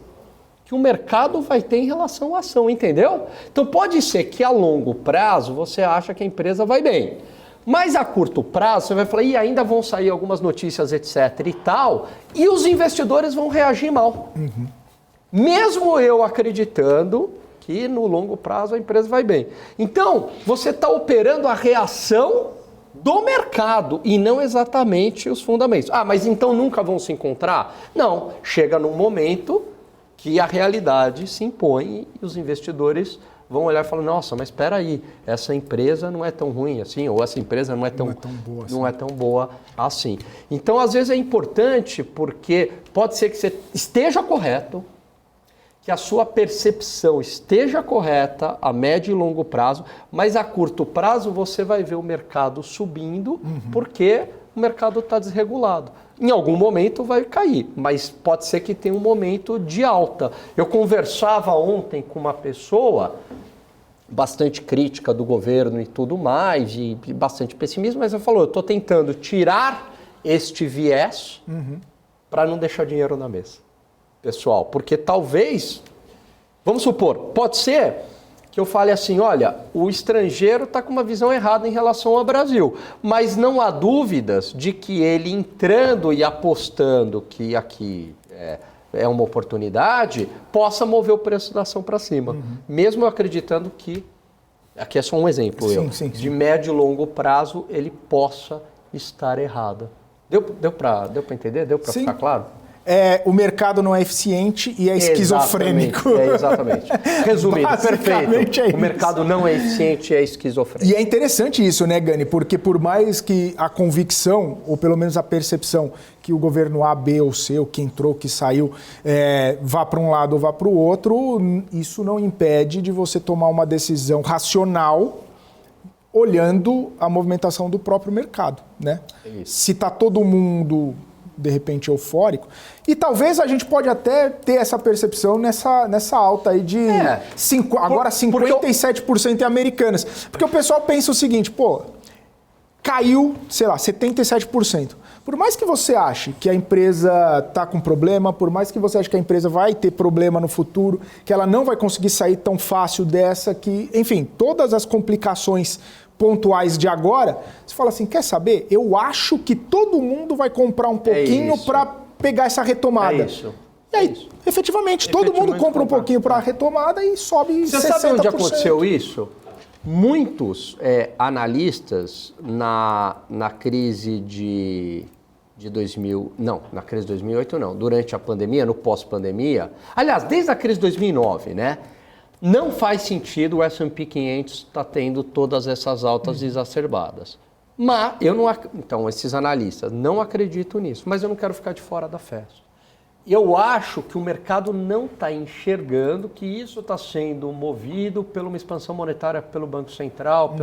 que o mercado vai ter em relação à ação, entendeu? Então pode ser que a longo prazo você acha que a empresa vai bem, mas a curto prazo você vai falar, e ainda vão sair algumas notícias, etc e tal, e os investidores vão reagir mal. Mesmo eu acreditando que no longo prazo a empresa vai bem. Então, você está operando a reação do mercado e não exatamente os fundamentos. Mas então nunca vão se encontrar? Não, chega num momento que a realidade se impõe e os investidores vão olhar e falar, nossa, mas espera aí, essa empresa não é tão ruim assim, ou essa empresa não é tão boa assim. Então, às vezes é importante porque pode ser que você esteja correto, que a sua percepção esteja correta a médio e longo prazo, mas a curto prazo você vai ver o mercado subindo porque o mercado está desregulado. Em algum momento vai cair, mas pode ser que tenha um momento de alta. Eu conversava ontem com uma pessoa bastante crítica do governo e tudo mais, e bastante pessimismo, mas ela falou, eu estou tentando tirar este viés para não deixar dinheiro na mesa. Pessoal, porque talvez, vamos supor, pode ser que eu fale assim, olha, o estrangeiro está com uma visão errada em relação ao Brasil, mas não há dúvidas de que ele entrando e apostando que aqui é uma oportunidade, possa mover o preço da ação para cima. Mesmo eu acreditando que, aqui é só um exemplo, de médio e longo prazo, ele possa estar errado. Deu para entender? Deu para ficar claro? O mercado não é eficiente e é esquizofrênico. Exatamente. Resumindo, perfeito. O mercado não é eficiente e é esquizofrênico. E é interessante isso, né, Gani? Porque por mais que a convicção, ou pelo menos a percepção, que o governo A, B ou C, ou que entrou, que saiu, vá para um lado ou vá para o outro, isso não impede de você tomar uma decisão racional olhando a movimentação do próprio mercado, né? Se está todo mundo, de repente, eufórico, e talvez a gente pode até ter essa percepção nessa alta aí de agora 57% em Americanas. Porque o pessoal pensa o seguinte, caiu, sei lá, 77%. Por mais que você ache que a empresa está com problema, por mais que você ache que a empresa vai ter problema no futuro, que ela não vai conseguir sair tão fácil dessa, que, enfim, todas as complicações pontuais de agora, você fala assim, quer saber? Eu acho que todo mundo vai comprar um pouquinho para pegar essa retomada. E aí, efetivamente, todo mundo compra um pouquinho para a retomada e sobe 60%. Você sabe onde aconteceu isso? Muitos analistas na crise de 2000, não, na crise de 2008 não, durante a pandemia, no pós-pandemia, aliás, desde a crise de 2009, né? Não faz sentido o S&P 500 estar tendo todas essas altas exacerbadas. Mas então esses analistas não acreditam nisso, mas eu não quero ficar de fora da festa. Eu acho que o mercado não está enxergando que isso está sendo movido por uma expansão monetária pelo Banco Central,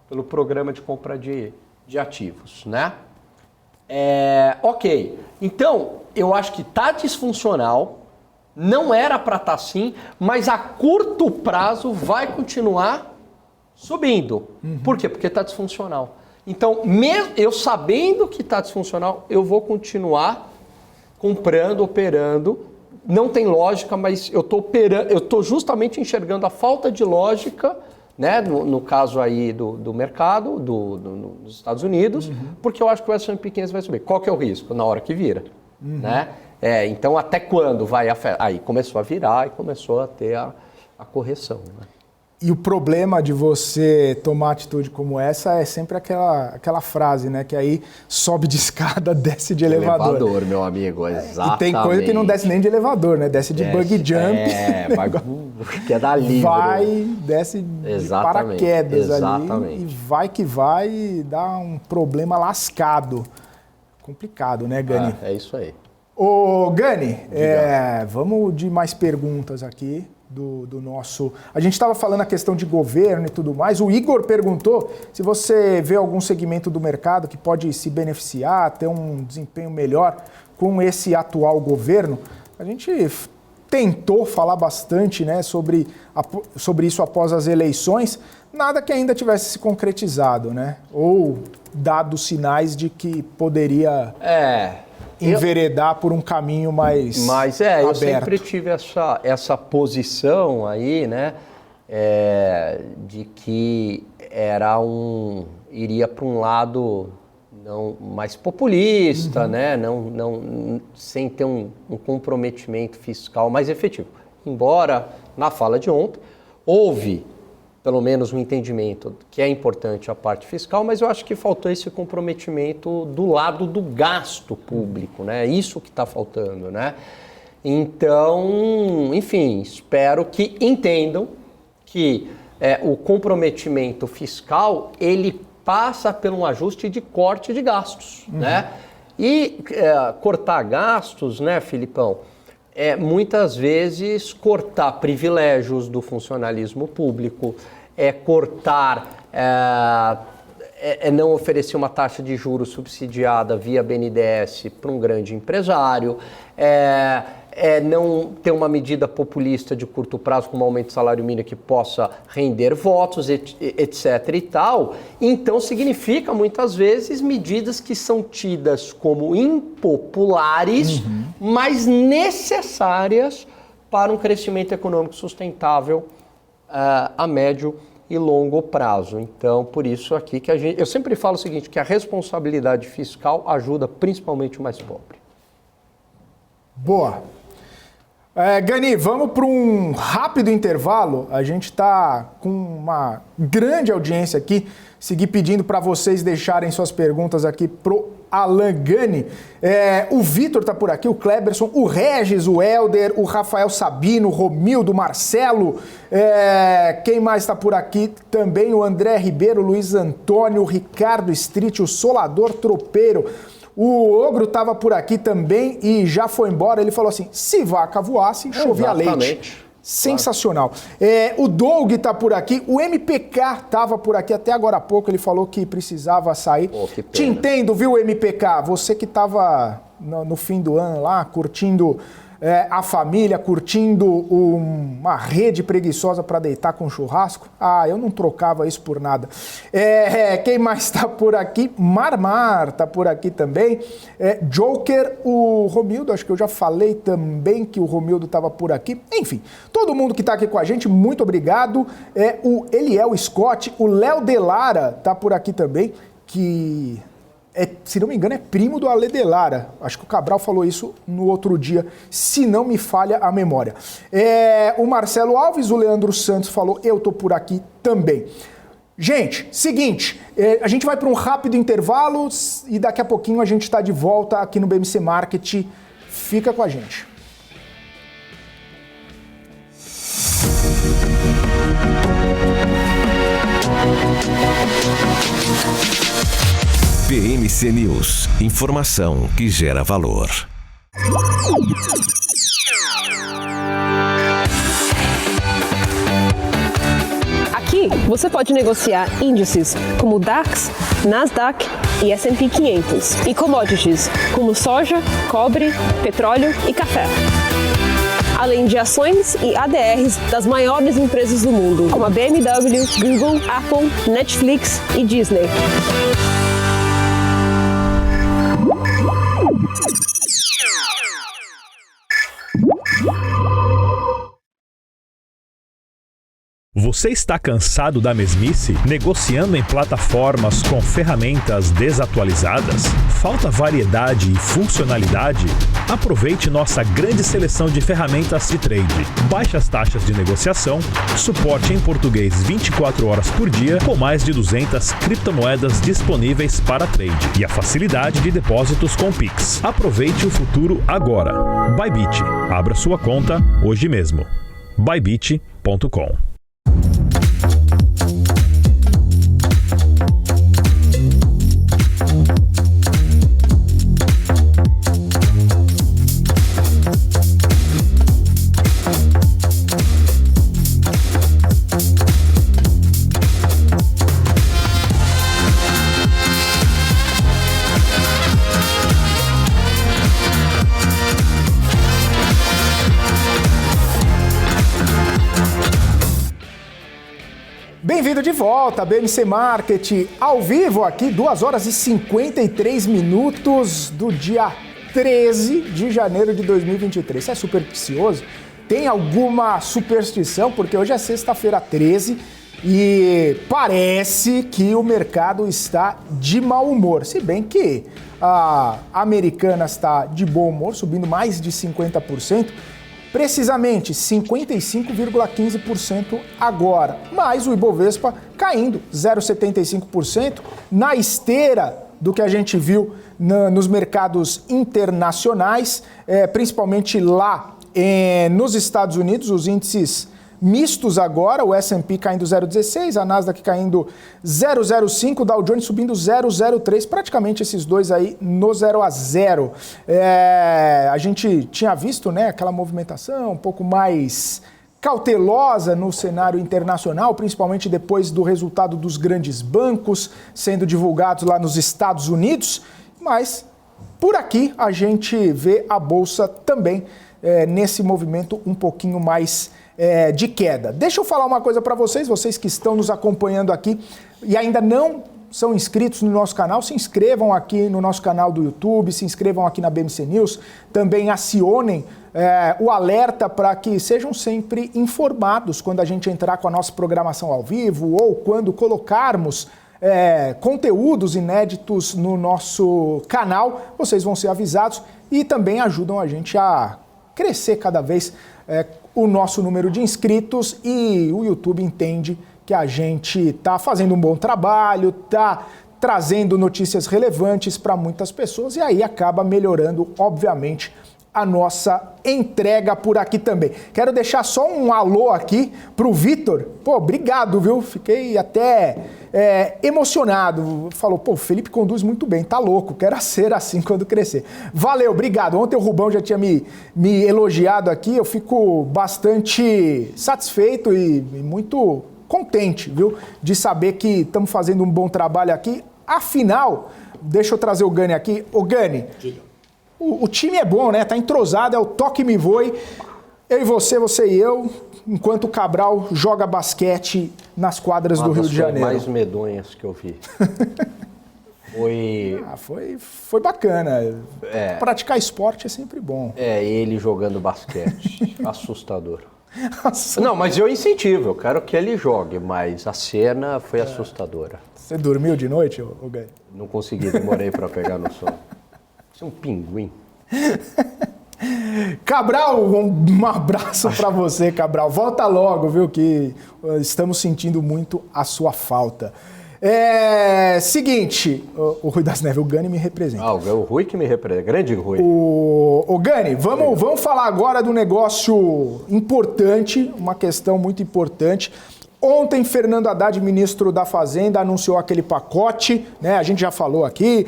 pelo programa de compra de ativos, né? Ok, então eu acho que está disfuncional, não era para estar assim, mas a curto prazo vai continuar subindo. Por quê? Porque está disfuncional. Então, mesmo eu sabendo que está disfuncional, eu vou continuar comprando, operando. Não tem lógica, mas eu estou justamente enxergando a falta de lógica, né, no caso aí do mercado, dos Estados Unidos, porque eu acho que o S&P 500 vai subir. Qual que é o risco? Na hora que vira, né? Então, até quando vai afetar? Aí começou a virar e começou a ter a correção, né? E o problema de você tomar atitude como essa é sempre aquela frase, né? Que aí sobe de escada, desce de elevador. Elevador, meu amigo, exatamente. E tem coisa que não desce nem de elevador, né? Desce de buggy jump. Vai que é da livre. Desce de paraquedas ali e vai que vai dar um problema lascado. Complicado, né, Gani? É isso aí. Ô, Gani, vamos de mais perguntas aqui do nosso... A gente estava falando a questão de governo e tudo mais. O Igor perguntou se você vê algum segmento do mercado que pode se beneficiar, ter um desempenho melhor com esse atual governo. A gente tentou falar bastante, né, sobre isso após as eleições, nada que ainda tivesse se concretizado, né? Ou dado sinais de que poderia... enveredar por um caminho mais aberto. Eu sempre tive essa posição aí, né, de que iria para um lado não mais populista, né, não sem ter um comprometimento fiscal mais efetivo. Embora na fala de ontem houve pelo menos um entendimento que é importante a parte fiscal, mas eu acho que faltou esse comprometimento do lado do gasto público, né? Isso que está faltando, né? Então, enfim, espero que entendam que o comprometimento fiscal, ele passa por um ajuste de corte de gastos, né? E cortar gastos, né, Filipão, muitas vezes cortar privilégios do funcionalismo público, cortar, não oferecer uma taxa de juros subsidiada via BNDES para um grande empresário, não ter uma medida populista de curto prazo como aumento do salário mínimo que possa render votos, etc. e tal. Então significa muitas vezes medidas que são tidas como impopulares, mas necessárias para um crescimento econômico sustentável a médio e longo prazo. Então, por isso aqui que eu sempre falo o seguinte, que a responsabilidade fiscal ajuda principalmente o mais pobre. Boa. Gani, vamos para um rápido intervalo. A gente está com uma grande audiência aqui. Seguir pedindo para vocês deixarem suas perguntas aqui pro Alan Gani. O Vitor está por aqui, o Kleberson, o Regis, o Helder, o Rafael Sabino, o Romildo, o Marcelo. Quem mais está por aqui? Também o André Ribeiro, o Luiz Antônio, o Ricardo Street, o Solador Tropeiro. O Ogro estava por aqui também e já foi embora. Ele falou assim, se vaca voasse, chovia leite. Sensacional. O Doug está por aqui, o MPK estava por aqui até agora há pouco, ele falou que precisava sair. Te entendo, viu, MPK? Você que estava no fim do ano lá, curtindo a família, curtindo uma rede preguiçosa para deitar com churrasco. Eu não trocava isso por nada. Quem mais está por aqui? Marmar está por aqui também. Joker, o Romildo, acho que eu já falei também que o Romildo estava por aqui. Enfim, todo mundo que está aqui com a gente, muito obrigado. O Eliel Scott, o Léo Delara está por aqui também, que... se não me engano, é primo do Ale Delara. Acho que o Cabral falou isso no outro dia, se não me falha a memória. O Marcelo Alves, o Leandro Santos falou, eu tô por aqui também. Gente, seguinte, a gente vai para um rápido intervalo e daqui a pouquinho a gente está de volta aqui no BMC Market. Fica com a gente. BMC News, informação que gera valor. Aqui você pode negociar índices como DAX, Nasdaq e S&P 500 e commodities como soja, cobre, petróleo e café. Além de ações e ADRs das maiores empresas do mundo, como a BMW, Google, Apple, Netflix e Disney. Você está cansado da mesmice? Negociando em plataformas com ferramentas desatualizadas? Falta variedade e funcionalidade? Aproveite nossa grande seleção de ferramentas de trade. Baixas taxas de negociação, suporte em português 24 horas por dia, com mais de 200 criptomoedas disponíveis para trade e a facilidade de depósitos com Pix. Aproveite o futuro agora. Bybit. Abra sua conta hoje mesmo. Bybit.com. Bem-vindo de volta, BMC Market, ao vivo aqui, 2 horas e 53 minutos do dia 13 de janeiro de 2023. Você é supersticioso? Tem alguma superstição? Porque hoje é sexta-feira 13 e parece que o mercado está de mau humor. Se bem que a Americanas está de bom humor, subindo mais de 50%. Precisamente 55,15% agora, mas o Ibovespa caindo 0,75% na esteira do que a gente viu nos mercados internacionais, principalmente lá nos Estados Unidos, os índices mistos agora, o S&P caindo 0,16, a Nasdaq caindo 0,05, o Dow Jones subindo 0,03, praticamente esses dois aí no 0 a 0. A gente tinha visto, né, aquela movimentação um pouco mais cautelosa no cenário internacional, principalmente depois do resultado dos grandes bancos sendo divulgados lá nos Estados Unidos, mas por aqui a gente vê a Bolsa também nesse movimento um pouquinho mais de queda. Deixa eu falar uma coisa para vocês que estão nos acompanhando aqui e ainda não são inscritos no nosso canal, se inscrevam aqui no nosso canal do YouTube, se inscrevam aqui na BMC News, também acionem o alerta para que sejam sempre informados quando a gente entrar com a nossa programação ao vivo ou quando colocarmos conteúdos inéditos no nosso canal, vocês vão ser avisados e também ajudam a gente a crescer cada vez o nosso número de inscritos e o YouTube entende que a gente está fazendo um bom trabalho, está trazendo notícias relevantes para muitas pessoas e aí acaba melhorando, obviamente, a nossa entrega por aqui também. Quero deixar só um alô aqui pro Vitor. Pô, obrigado, viu? Fiquei até emocionado. Falou, pô, o Felipe conduz muito bem, tá louco, quero ser assim quando crescer. Valeu, obrigado. Ontem o Rubão já tinha me elogiado aqui, eu fico bastante satisfeito e muito contente, viu? De saber que estamos fazendo um bom trabalho aqui. Afinal, deixa eu trazer o Gani aqui. Ô Gani, o time é bom, né? Tá entrosado, é o toque me voe. Eu e você e eu, enquanto o Cabral joga basquete nas quadras do Rio de Janeiro. Uma das mais medonhas que eu vi. Foi bacana. Praticar esporte é sempre bom. Ele jogando basquete. Assustador. Não, mas eu incentivo, eu quero que ele jogue, mas a cena foi assustadora. Você dormiu de noite, Gani? Não consegui, demorei para pegar no sono. Você é um pinguim. Cabral, um abraço para você, Cabral. Volta logo, viu, que estamos sentindo muito a sua falta. Seguinte, o Rui das Neves, o Gani me representa. O Rui que me representa, grande Rui. O Gani, vamos falar agora do negócio importante, uma questão muito importante. Ontem, Fernando Haddad, ministro da Fazenda, anunciou aquele pacote, né? A gente já falou aqui,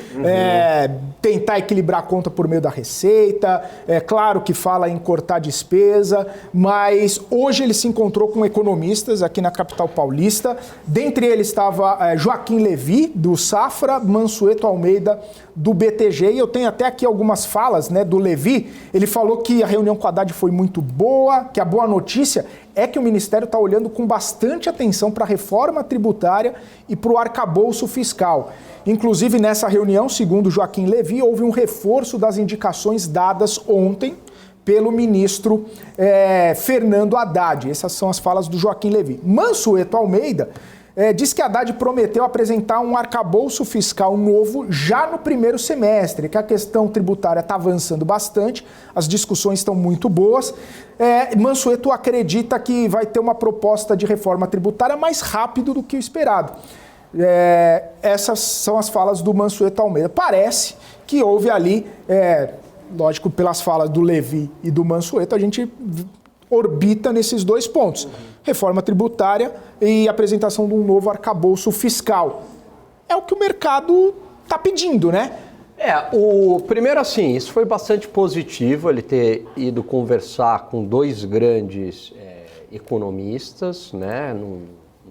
tentar equilibrar a conta por meio da receita, claro que fala em cortar despesa, mas hoje ele se encontrou com economistas aqui na capital paulista, dentre eles estava Joaquim Levy, do Safra, Mansueto Almeida, do BTG, e eu tenho até aqui algumas falas, né, do Levy. Ele falou que a reunião com a Haddad foi muito boa, que a boa notícia é que o Ministério está olhando com bastante atenção para a reforma tributária e para o arcabouço fiscal. Inclusive, nessa reunião, segundo Joaquim Levy, houve um reforço das indicações dadas ontem pelo ministro Fernando Haddad. Essas são as falas do Joaquim Levy. Mansueto Almeida diz que Haddad prometeu apresentar um arcabouço fiscal novo já no primeiro semestre, que a questão tributária está avançando bastante, as discussões estão muito boas. Mansueto acredita que vai ter uma proposta de reforma tributária mais rápido do que o esperado. Essas são as falas do Mansueto Almeida. Parece que houve ali, lógico, pelas falas do Levy e do Mansueto, a gente orbita nesses dois pontos. Reforma tributária e apresentação de um novo arcabouço fiscal. É o que o mercado está pedindo, né? Primeiro assim, isso foi bastante positivo, ele ter ido conversar com dois grandes economistas, né? Não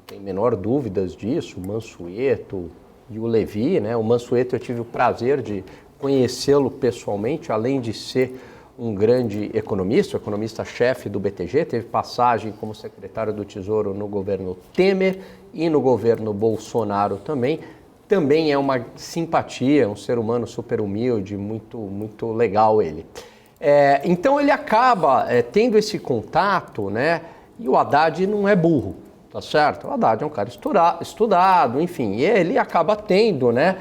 tem menor dúvidas disso, o Mansueto e o Levy, né? O Mansueto eu tive o prazer de conhecê-lo pessoalmente, além de ser um grande economista, o economista-chefe do BTG, teve passagem como secretário do Tesouro no governo Temer e no governo Bolsonaro também. Também é uma simpatia, um ser humano super humilde, muito, muito legal ele. Então ele acaba tendo esse contato, né? E o Haddad não é burro, tá certo? O Haddad é um cara estudado, enfim, e ele acaba tendo, né?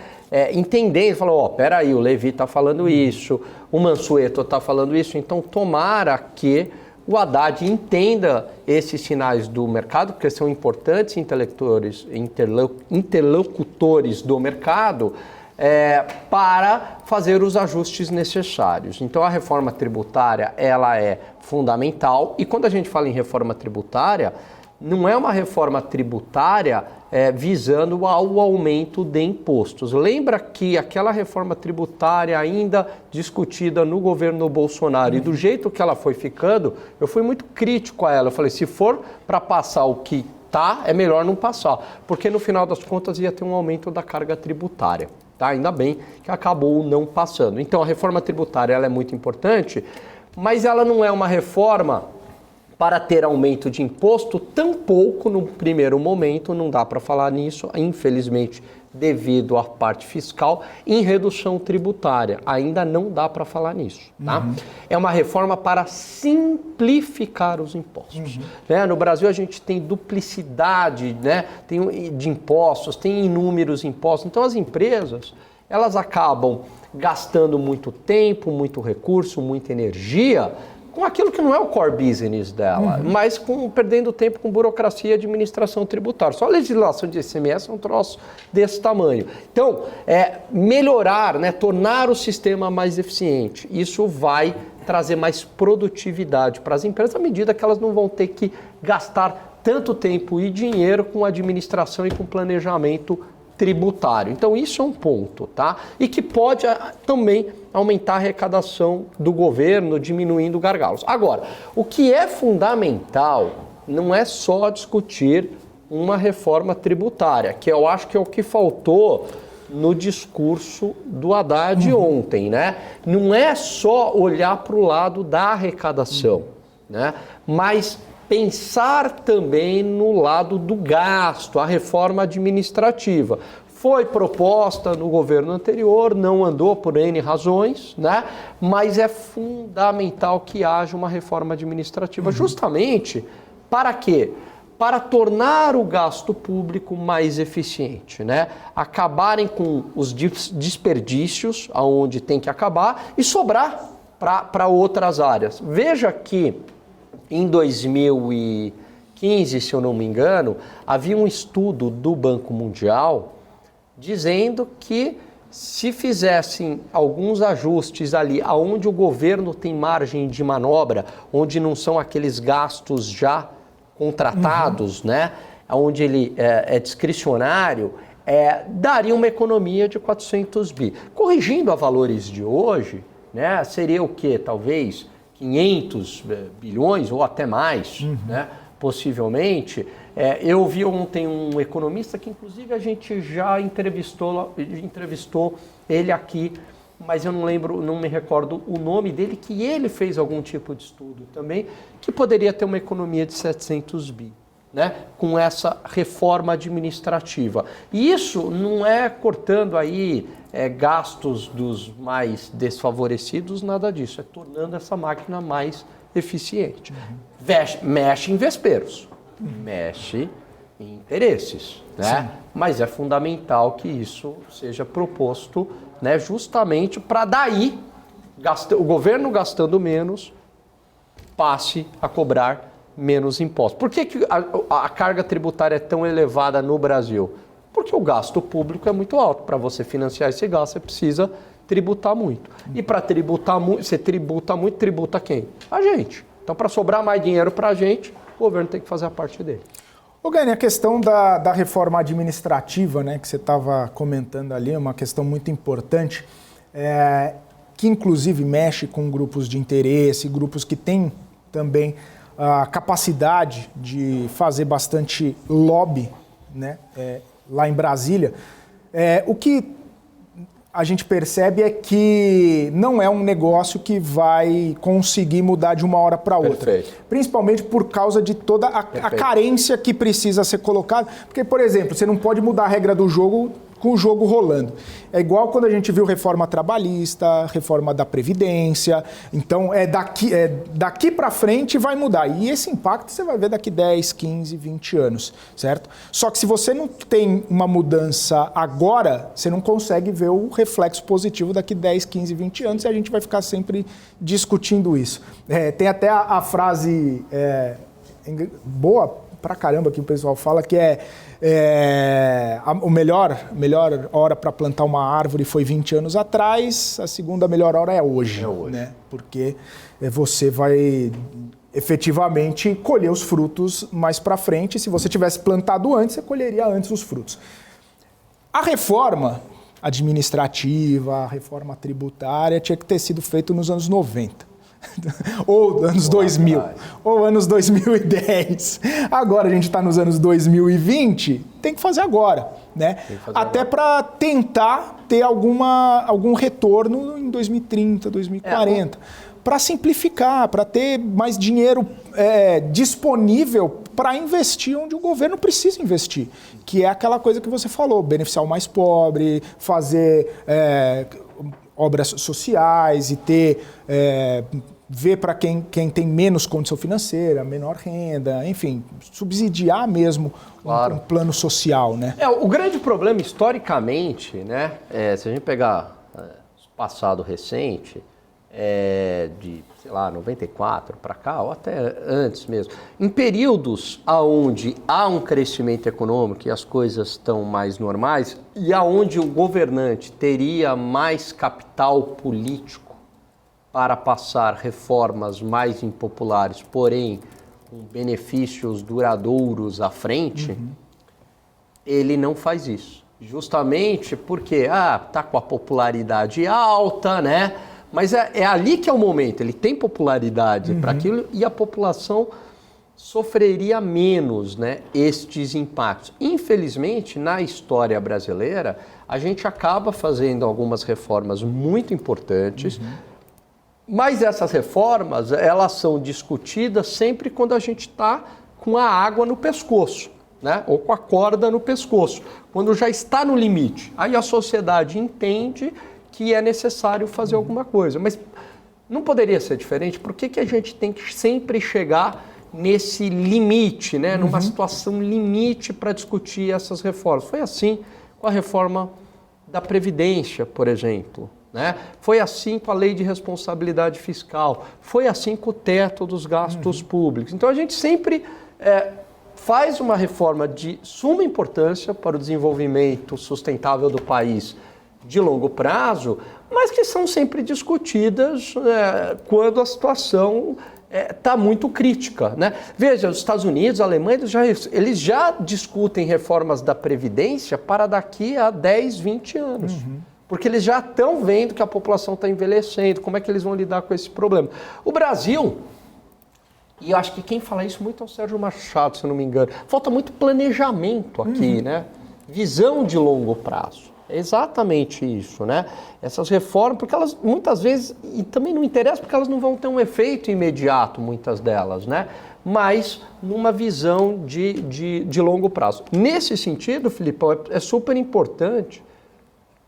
Entendendo, falou, peraí, o Levy está falando isso, o Mansueto está falando isso, então tomara que o Haddad entenda esses sinais do mercado, porque são importantes interlocutores do mercado, para fazer os ajustes necessários. Então a reforma tributária, ela é fundamental, e quando a gente fala em reforma tributária, não é uma reforma tributária visando ao aumento de impostos. Lembra que aquela reforma tributária ainda discutida no governo Bolsonaro e do jeito que ela foi ficando, eu fui muito crítico a ela. Eu falei, se for para passar o que tá, é melhor não passar, porque no final das contas ia ter um aumento da carga tributária. Tá? Ainda bem que acabou não passando. Então a reforma tributária ela é muito importante, mas ela não é uma reforma para ter aumento de imposto, tampouco no primeiro momento, não dá para falar nisso, infelizmente, devido à parte fiscal, em redução tributária. Ainda não dá para falar nisso. Tá? É uma reforma para simplificar os impostos. Né? No Brasil a gente tem duplicidade, né? De impostos, tem inúmeros impostos. Então as empresas, elas acabam gastando muito tempo, muito recurso, muita energia, com aquilo que não é o core business dela, mas perdendo tempo com burocracia e administração tributária. Só a legislação de ICMS é um troço desse tamanho. Então, melhorar, né, tornar o sistema mais eficiente, isso vai trazer mais produtividade para as empresas à medida que elas não vão ter que gastar tanto tempo e dinheiro com administração e com planejamento tributário. Então isso é um ponto, tá? E que pode também aumentar a arrecadação do governo, diminuindo gargalos. Agora, o que é fundamental não é só discutir uma reforma tributária, que eu acho que é o que faltou no discurso do Haddad ontem, né? Não é só olhar para o lado da arrecadação, né? Mas pensar também no lado do gasto, a reforma administrativa. Foi proposta no governo anterior, não andou por N razões, né? Mas é fundamental que haja uma reforma administrativa, justamente para quê? Para tornar o gasto público mais eficiente, né? Acabarem com os desperdícios, aonde tem que acabar, e sobrar para outras áreas. Veja que em 2015, se eu não me engano, havia um estudo do Banco Mundial dizendo que se fizessem alguns ajustes ali, aonde o governo tem margem de manobra, onde não são aqueles gastos já contratados, né, onde ele é discricionário, daria uma economia de 400 bi. Corrigindo a valores de hoje, né, seria o quê? Talvez 500 bilhões ou até mais, né, possivelmente. Eu vi ontem um economista que inclusive a gente já entrevistou ele aqui, mas eu não lembro, não me recordo o nome dele, que ele fez algum tipo de estudo também, que poderia ter uma economia de 700 bi, né, com essa reforma administrativa. E isso não é cortando aí gastos dos mais desfavorecidos, nada disso, é tornando essa máquina mais eficiente. Mexe em vesperos, mexe em interesses, né? Mas é fundamental que isso seja proposto, né, justamente para daí o governo gastando menos passe a cobrar menos impostos. Por que a carga tributária é tão elevada no Brasil? Porque o gasto público é muito alto. Para você financiar esse gasto, você precisa tributar muito. E para tributar muito, você tributa quem? A gente. Então, para sobrar mais dinheiro para a gente, o governo tem que fazer a parte dele. Ô, Gani, a questão da reforma administrativa, né, que você estava comentando ali, é uma questão muito importante, que inclusive mexe com grupos de interesse, grupos que têm também a capacidade de fazer bastante lobby, né, lá em Brasília. O que a gente percebe é que não é um negócio que vai conseguir mudar de uma hora para outra. Perfeito. Principalmente por causa de toda a carência que precisa ser colocada. Porque, por exemplo, você não pode mudar a regra do jogo com o jogo rolando. É igual quando a gente viu reforma trabalhista, reforma da Previdência. Então, daqui para frente vai mudar. E esse impacto você vai ver daqui 10, 15, 20 anos, certo? Só que se você não tem uma mudança agora, você não consegue ver o reflexo positivo daqui 10, 15, 20 anos e a gente vai ficar sempre discutindo isso. Tem até a frase boa pra caramba que o pessoal fala, que a melhor hora para plantar uma árvore foi 20 anos atrás, a segunda melhor hora é hoje. Né? Porque você vai efetivamente colher os frutos mais para frente. Se você tivesse plantado antes, você colheria antes os frutos. A reforma administrativa, a reforma tributária tinha que ter sido feita nos anos 90. Ou anos 2000, ou anos 2010. Agora a gente está nos anos 2020, tem que fazer agora, né? Até para tentar ter algum retorno em 2030, 2040. Para simplificar, para ter mais dinheiro disponível para investir onde o governo precisa investir. Que é aquela coisa que você falou, beneficiar o mais pobre, fazer obras sociais e ter... ver para quem tem menos condição financeira, menor renda, enfim, subsidiar mesmo um plano social, né? O grande problema historicamente, né, se a gente pegar o passado recente, de, sei lá, 94 para cá, ou até antes mesmo, em períodos onde há um crescimento econômico e as coisas estão mais normais, e aonde o governante teria mais capital político para passar reformas mais impopulares, porém com benefícios duradouros à frente, ele não faz isso. Justamente porque está com a popularidade alta, né? Mas é ali que é o momento, ele tem popularidade para aquilo e a população sofreria menos, né, estes impactos. Infelizmente, na história brasileira, a gente acaba fazendo algumas reformas muito importantes, mas essas reformas, elas são discutidas sempre quando a gente está com a água no pescoço, né, ou com a corda no pescoço, quando já está no limite. Aí a sociedade entende que é necessário fazer alguma coisa. Mas não poderia ser diferente? Por que a gente tem que sempre chegar nesse limite, né? Numa situação limite para discutir essas reformas? Foi assim com a reforma da Previdência, por exemplo, né? Foi assim com a Lei de Responsabilidade Fiscal, foi assim com o teto dos gastos públicos. Então a gente sempre faz uma reforma de suma importância para o desenvolvimento sustentável do país de longo prazo, mas que são sempre discutidas quando a situação está muito crítica, né? Veja, os Estados Unidos, a Alemanha, eles já discutem reformas da Previdência para daqui a 10, 20 anos. Porque eles já estão vendo que a população está envelhecendo, como é que eles vão lidar com esse problema. O Brasil, e eu acho que quem fala isso muito é o Sérgio Machado, se eu não me engano, falta muito planejamento aqui, né? Visão de longo prazo. É exatamente isso, né? Essas reformas, porque elas muitas vezes, e também não interessa porque elas não vão ter um efeito imediato, muitas delas, né? Mas numa visão de longo prazo. Nesse sentido, Filipão, é super importante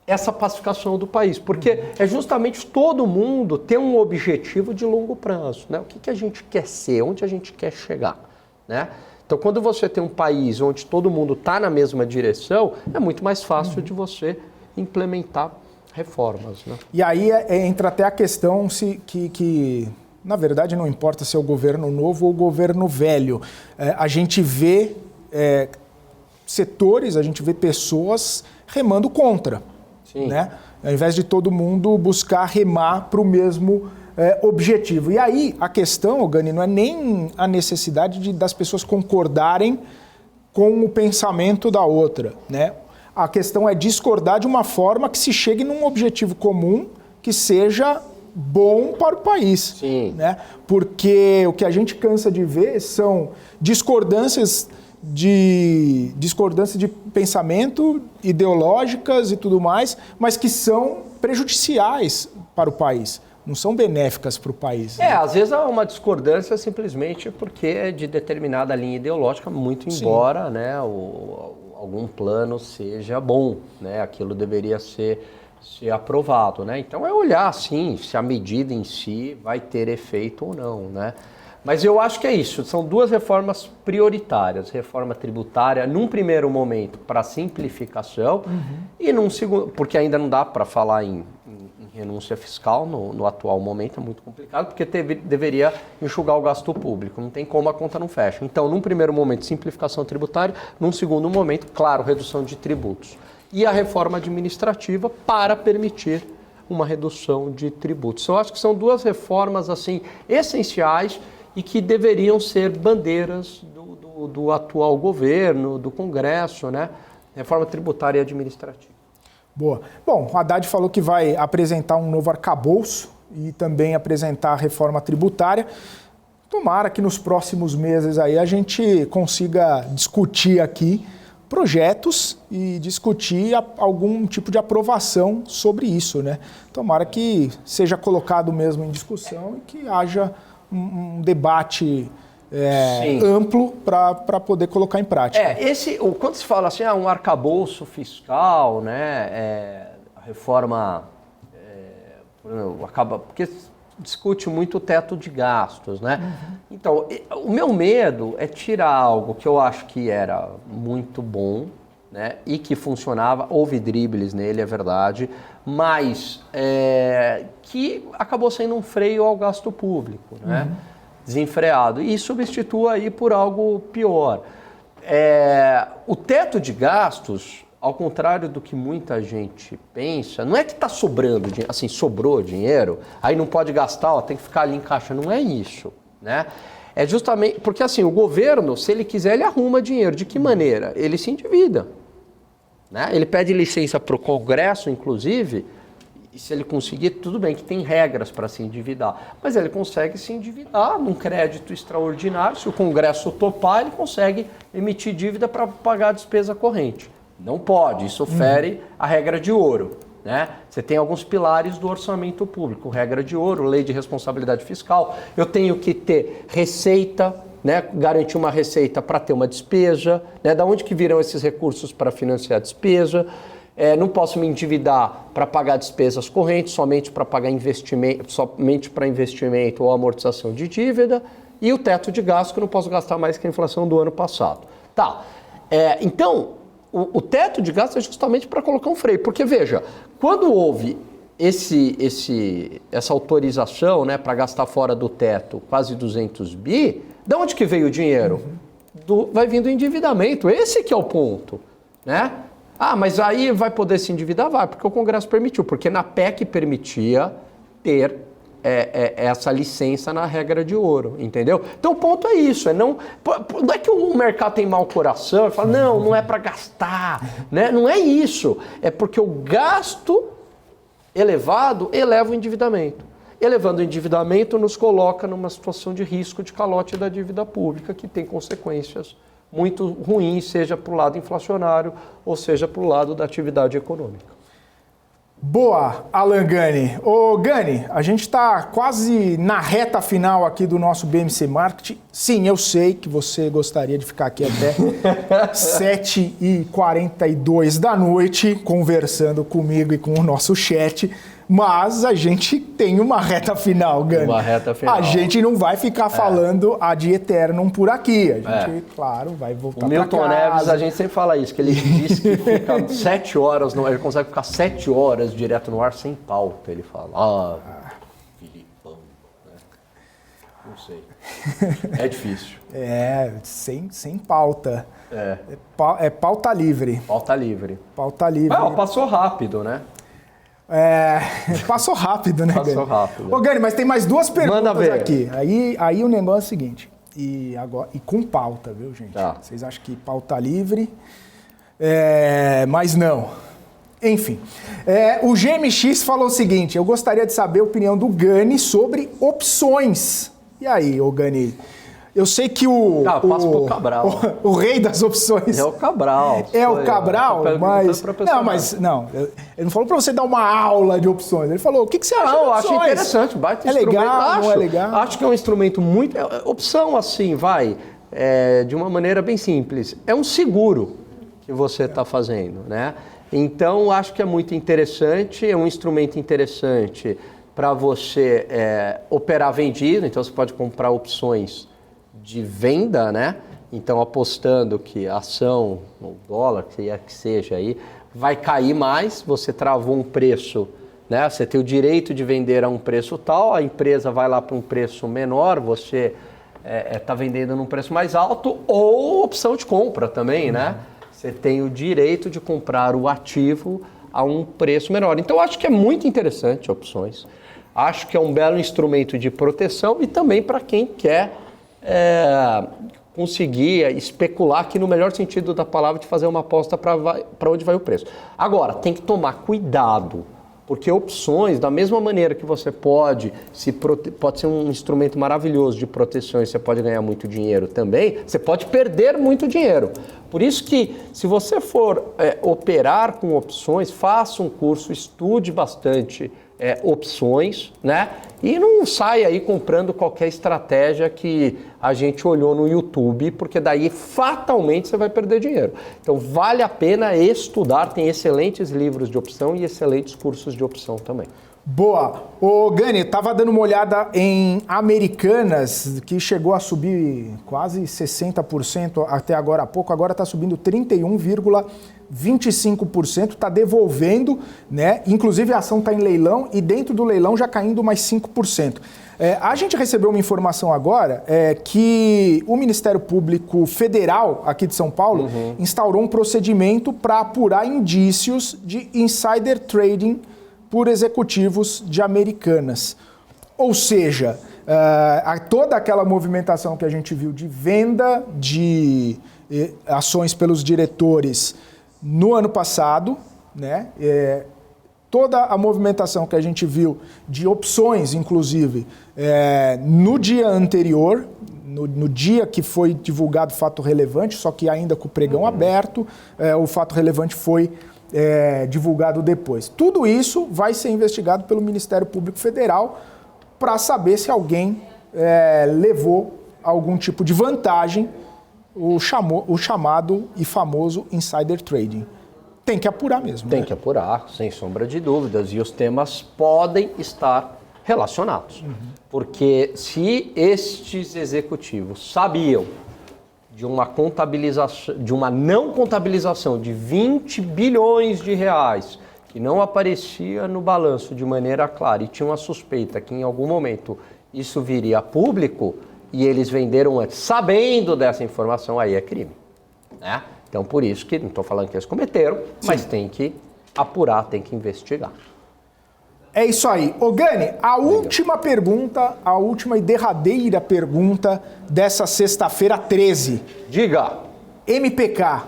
essa pacificação do país, porque é justamente todo mundo ter um objetivo de longo prazo, né? O que a gente quer ser, onde a gente quer chegar, né? Então, quando você tem um país onde todo mundo está na mesma direção, é muito mais fácil de você implementar reformas, né? E aí entra até a questão que, na verdade, não importa se é o governo novo ou o governo velho. A gente vê setores, a gente vê pessoas remando contra. Sim. Né? Ao invés de todo mundo buscar remar para o mesmo objetivo. E aí a questão, Gani, não é nem a necessidade das pessoas concordarem com o pensamento da outra, né? A questão é discordar de uma forma que se chegue num objetivo comum que seja bom para o país. Sim. Né? Porque o que a gente cansa de ver são discordâncias de pensamento, ideológicas e tudo mais, mas que são prejudiciais para o país. Não são benéficas para o país. Né? Às vezes há uma discordância simplesmente porque é de determinada linha ideológica, muito embora, né, algum plano seja bom, né, aquilo deveria ser aprovado, né? Então é olhar, sim, se a medida em si vai ter efeito ou não, né? Mas eu acho que é isso, são duas reformas prioritárias, reforma tributária num primeiro momento para simplificação e num segundo, porque ainda não dá para falar em renúncia fiscal no atual momento, é muito complicado, porque deveria enxugar o gasto público, não tem como, a conta não fecha. Então, num primeiro momento, simplificação tributária, num segundo momento, claro, redução de tributos. E a reforma administrativa para permitir uma redução de tributos. Eu acho que são duas reformas assim essenciais e que deveriam ser bandeiras do atual governo, do Congresso, né? Reforma tributária e administrativa. Boa. Bom, o Haddad falou que vai apresentar um novo arcabouço e também apresentar a reforma tributária. Tomara que nos próximos meses aí a gente consiga discutir aqui projetos e discutir algum tipo de aprovação sobre isso, né? Tomara que seja colocado mesmo em discussão e que haja um debate amplo para poder colocar em prática. Quando se fala assim, um arcabouço fiscal, né, a reforma acaba, porque discute muito o teto de gastos, né? Então, o meu medo é tirar algo que eu acho que era muito bom, né, e que funcionava, houve dribles nele, é verdade, mas que acabou sendo um freio ao gasto público, né, desenfreado, e substitua aí por algo pior. O teto de gastos, ao contrário do que muita gente pensa, não é que está sobrando, assim, sobrou dinheiro, aí não pode gastar, ó, tem que ficar ali em caixa, não é isso, né? É justamente, porque assim, o governo, se ele quiser, ele arruma dinheiro. De que maneira? Ele se endivida, né? Ele pede licença para o Congresso, inclusive, e se ele conseguir, tudo bem que tem regras para se endividar, mas ele consegue se endividar num crédito extraordinário. Se o Congresso topar, ele consegue emitir dívida para pagar a despesa corrente. Não pode, isso fere a regra de ouro, né? Você tem alguns pilares do orçamento público, regra de ouro, lei de responsabilidade fiscal, eu tenho que ter receita, né? Garantir uma receita para ter uma despesa, né? Da onde que virão esses recursos para financiar a despesa? Não posso me endividar para pagar despesas correntes, somente para pagar investimento, somente para investimento ou amortização de dívida, e o teto de gasto, que eu não posso gastar mais que a inflação do ano passado. Tá, então, o teto de gasto é justamente para colocar um freio, porque veja, quando houve essa autorização, né, para gastar fora do teto quase 200 bi, de onde que veio o dinheiro? Vai vir do endividamento, esse que é o ponto, né? Ah, mas aí vai poder se endividar? Vai, porque o Congresso permitiu, porque na PEC permitia ter essa licença na regra de ouro, entendeu? Então o ponto é isso, não é que o mercado tem mau coração e fala, não é para gastar, né? Não é isso, é porque o gasto elevado eleva o endividamento. Elevando o endividamento nos coloca numa situação de risco de calote da dívida pública, que tem consequências muito ruins, seja para o lado inflacionário ou seja para o lado da atividade econômica. Boa, Alan Gani. Ô Gani, a gente está quase na reta final aqui do nosso BMC Marketing. Sim, eu sei que você gostaria de ficar aqui até 7h42 da noite conversando comigo e com o nosso chat, mas a gente tem uma reta final, Gani. Uma reta final. A gente não vai ficar falando ad eternum por aqui. A gente, claro, vai voltar para casa. O Milton Neves, a gente sempre fala isso, que ele diz que fica 7 horas, ele consegue ficar 7 horas direto no ar sem pauta. Ele fala, Filipão, né? Não sei. É difícil. Sem pauta. É pauta livre. Pauta livre. Pauta livre. Passou rápido, né? Passou rápido, né, Passou Gani? rápido. Ô, Gani, mas tem mais duas perguntas Manda ver. aqui. Aí o negócio é o seguinte, e com pauta, viu, gente? Tá. Vocês acham que pauta livre, mas não. Enfim, o GMX falou o seguinte, eu gostaria de saber a opinião do Gani sobre opções. E aí, ô Gani? Eu sei que passo pro Cabral. O rei das opções. É o Cabral. O Cabral, mas... Não, ele não falou para você dar uma aula de opções. Ele falou, o que você acha de opções? Eu acho interessante, baita instrumento. Legal, não é legal? Acho que é um instrumento muito... Opção, assim, de uma maneira bem simples. É um seguro que você está fazendo, né? Então, acho que é muito interessante, é um instrumento interessante para você operar vendido. Então, você pode comprar opções de venda, né? Então, apostando que a ação, o dólar, que seja aí, vai cair mais, você travou um preço, né? Você tem o direito de vender a um preço tal, a empresa vai lá para um preço menor, você está vendendo num preço mais alto, ou opção de compra também, né? Você tem o direito de comprar o ativo a um preço menor. Então, acho que é muito interessante opções. Acho que é um belo instrumento de proteção e também para quem quer conseguir especular aqui no melhor sentido da palavra, de fazer uma aposta para onde vai o preço. Agora, tem que tomar cuidado, porque opções, da mesma maneira que você pode ser um instrumento maravilhoso de proteção e você pode ganhar muito dinheiro também, você pode perder muito dinheiro. Por isso que, se você for operar com opções, faça um curso, estude bastante opções, né? E não saia aí comprando qualquer estratégia que a gente olhou no YouTube, porque daí fatalmente você vai perder dinheiro. Então vale a pena estudar, tem excelentes livros de opção e excelentes cursos de opção também. Boa. Ô, Gani, tava dando uma olhada em Americanas, que chegou a subir quase 60% até agora há pouco, agora está subindo 31,25%, está devolvendo, né? Inclusive a ação está em leilão e dentro do leilão já caindo mais 5%. A gente recebeu uma informação agora que o Ministério Público Federal aqui de São Paulo instaurou um procedimento para apurar indícios de insider trading por executivos de Americanas. Ou seja, toda aquela movimentação que a gente viu de venda de ações pelos diretores no ano passado, né? Toda a movimentação que a gente viu de opções, inclusive, no dia anterior, no dia que foi divulgado o fato relevante, só que ainda com o pregão aberto, o fato relevante foi divulgado depois. Tudo isso vai ser investigado pelo Ministério Público Federal para saber se alguém levou algum tipo de vantagem, o chamado e famoso insider trading. Tem que apurar mesmo. Tem que apurar, sem sombra de dúvidas, e os temas podem estar relacionados. Porque se estes executivos sabiam de uma não contabilização de 20 bilhões de reais que não aparecia no balanço de maneira clara e tinha uma suspeita que em algum momento isso viria a público e eles venderam antes, sabendo dessa informação, aí é crime, né? Então por isso que, não estou falando que eles cometeram, mas tem que apurar, tem que investigar. É isso aí. Ô Gani, a última pergunta, a última e derradeira pergunta dessa sexta-feira 13. Diga. MPK.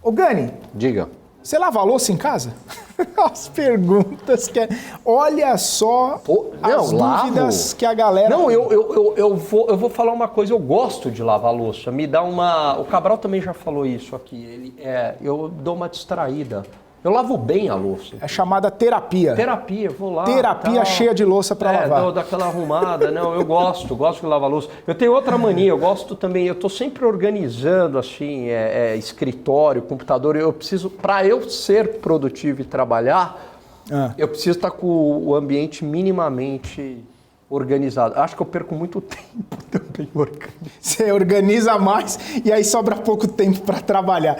Ô Gani. Diga. Você lava a louça em casa? As perguntas que... Olha só as dúvidas que a galera... Não, eu vou falar uma coisa, eu gosto de lavar louça. Me dá uma... O Cabral também já falou isso aqui. Eu dou uma distraída. Eu lavo bem a louça. É chamada terapia. Terapia, vou lá. Terapia cheia de louça para lavar. Dou daquela arrumada. Não, eu gosto de lavar louça. Eu tenho outra mania, eu gosto também, eu tô sempre organizando assim, escritório, computador. Eu preciso, para eu ser produtivo e trabalhar, eu preciso estar com o ambiente minimamente organizado. Acho que eu perco muito tempo também organizando. Você organiza mais e aí sobra pouco tempo para trabalhar.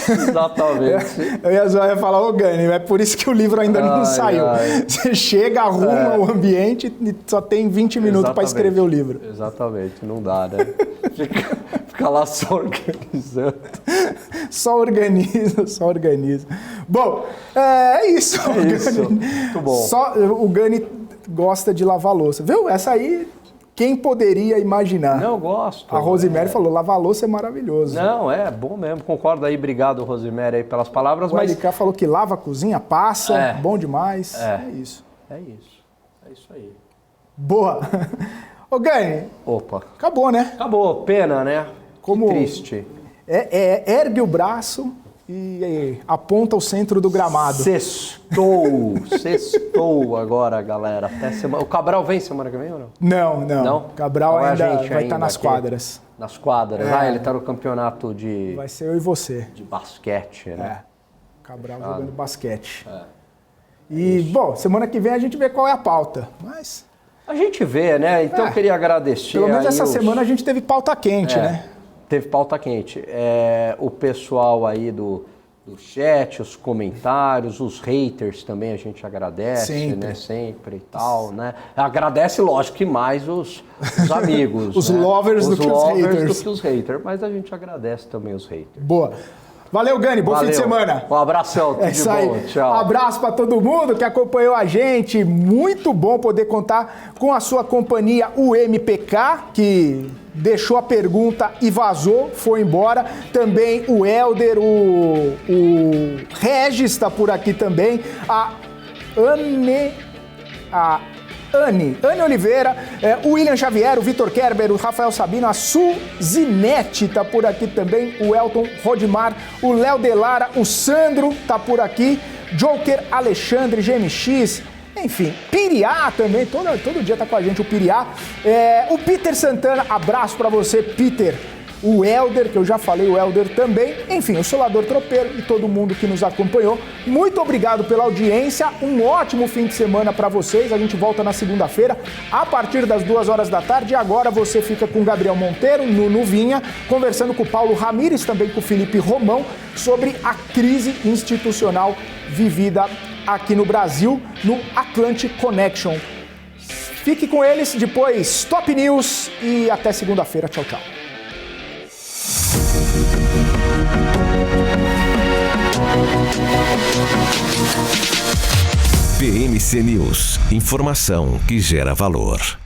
Exatamente. Eu ia falar, ô Gani, é por isso que o livro ainda não saiu. Você chega, arruma o ambiente e só tem 20 minutos para escrever o livro. Exatamente, não dá, né? Fica lá só organizando. Só organiza. Bom, é isso. Muito bom. Só o Gani gosta de lavar louça. Viu? Essa aí, quem poderia imaginar? Não, eu gosto. A Rosemary falou, lavar louça é maravilhoso. Não, é bom mesmo. Concordo aí. Obrigado, Rosemary, aí pelas palavras. O LK falou que lava a cozinha, passa, bom demais. É isso. É isso aí. Boa. Ô, Gani. Opa. Acabou, né? Acabou. Pena, né? Como que triste. Ergue o braço e aponta o centro do gramado. Sextou agora, galera. Até semana... O Cabral vem semana que vem ou não? Não. O Cabral ainda vai estar nas quadras. Nas quadras. Ele está no campeonato de... Vai ser eu e você. De basquete, né? Cabral jogando basquete. E, bom, semana que vem a gente vê qual é a pauta. Mas... A gente vê, né? Então eu queria agradecer. Pelo menos essa semana a gente teve pauta quente, né? Teve pauta quente. O pessoal aí do chat, os comentários, os haters também a gente agradece, sempre. Né? Sempre e tal, né? Agradece, lógico, que mais os amigos. Os né? lovers do que os haters. Mas a gente agradece também os haters. Boa. Valeu, Gani. Bom fim de semana. Um abração. Tudo de bom. Tchau. Abraço para todo mundo que acompanhou a gente. Muito bom poder contar com a sua companhia, o MPK, que deixou a pergunta e vazou, foi embora. Também o Helder, o Regis está por aqui também. A Anne Oliveira, o William Xavier, o Vitor Kerber, o Rafael Sabino, a Suzinete tá por aqui também, o Elton Rodimar, o Léo Delara, o Sandro tá por aqui, Joker Alexandre, GMX, enfim, Piriá também, todo dia tá com a gente o Piriá, o Peter Santana, abraço pra você, Peter. o Helder, que eu já falei, o Helder também, enfim, o Solador Tropeiro e todo mundo que nos acompanhou. Muito obrigado pela audiência, um ótimo fim de semana para vocês. A gente volta na segunda-feira, a partir das 2 horas da tarde. E agora você fica com o Gabriel Monteiro, no Vinha, conversando com o Paulo Ramires, também com o Felipe Romão, sobre a crise institucional vivida aqui no Brasil, no Atlantic Connection. Fique com eles, depois Top News e até segunda-feira. Tchau, tchau. PMC News. Informação que gera valor.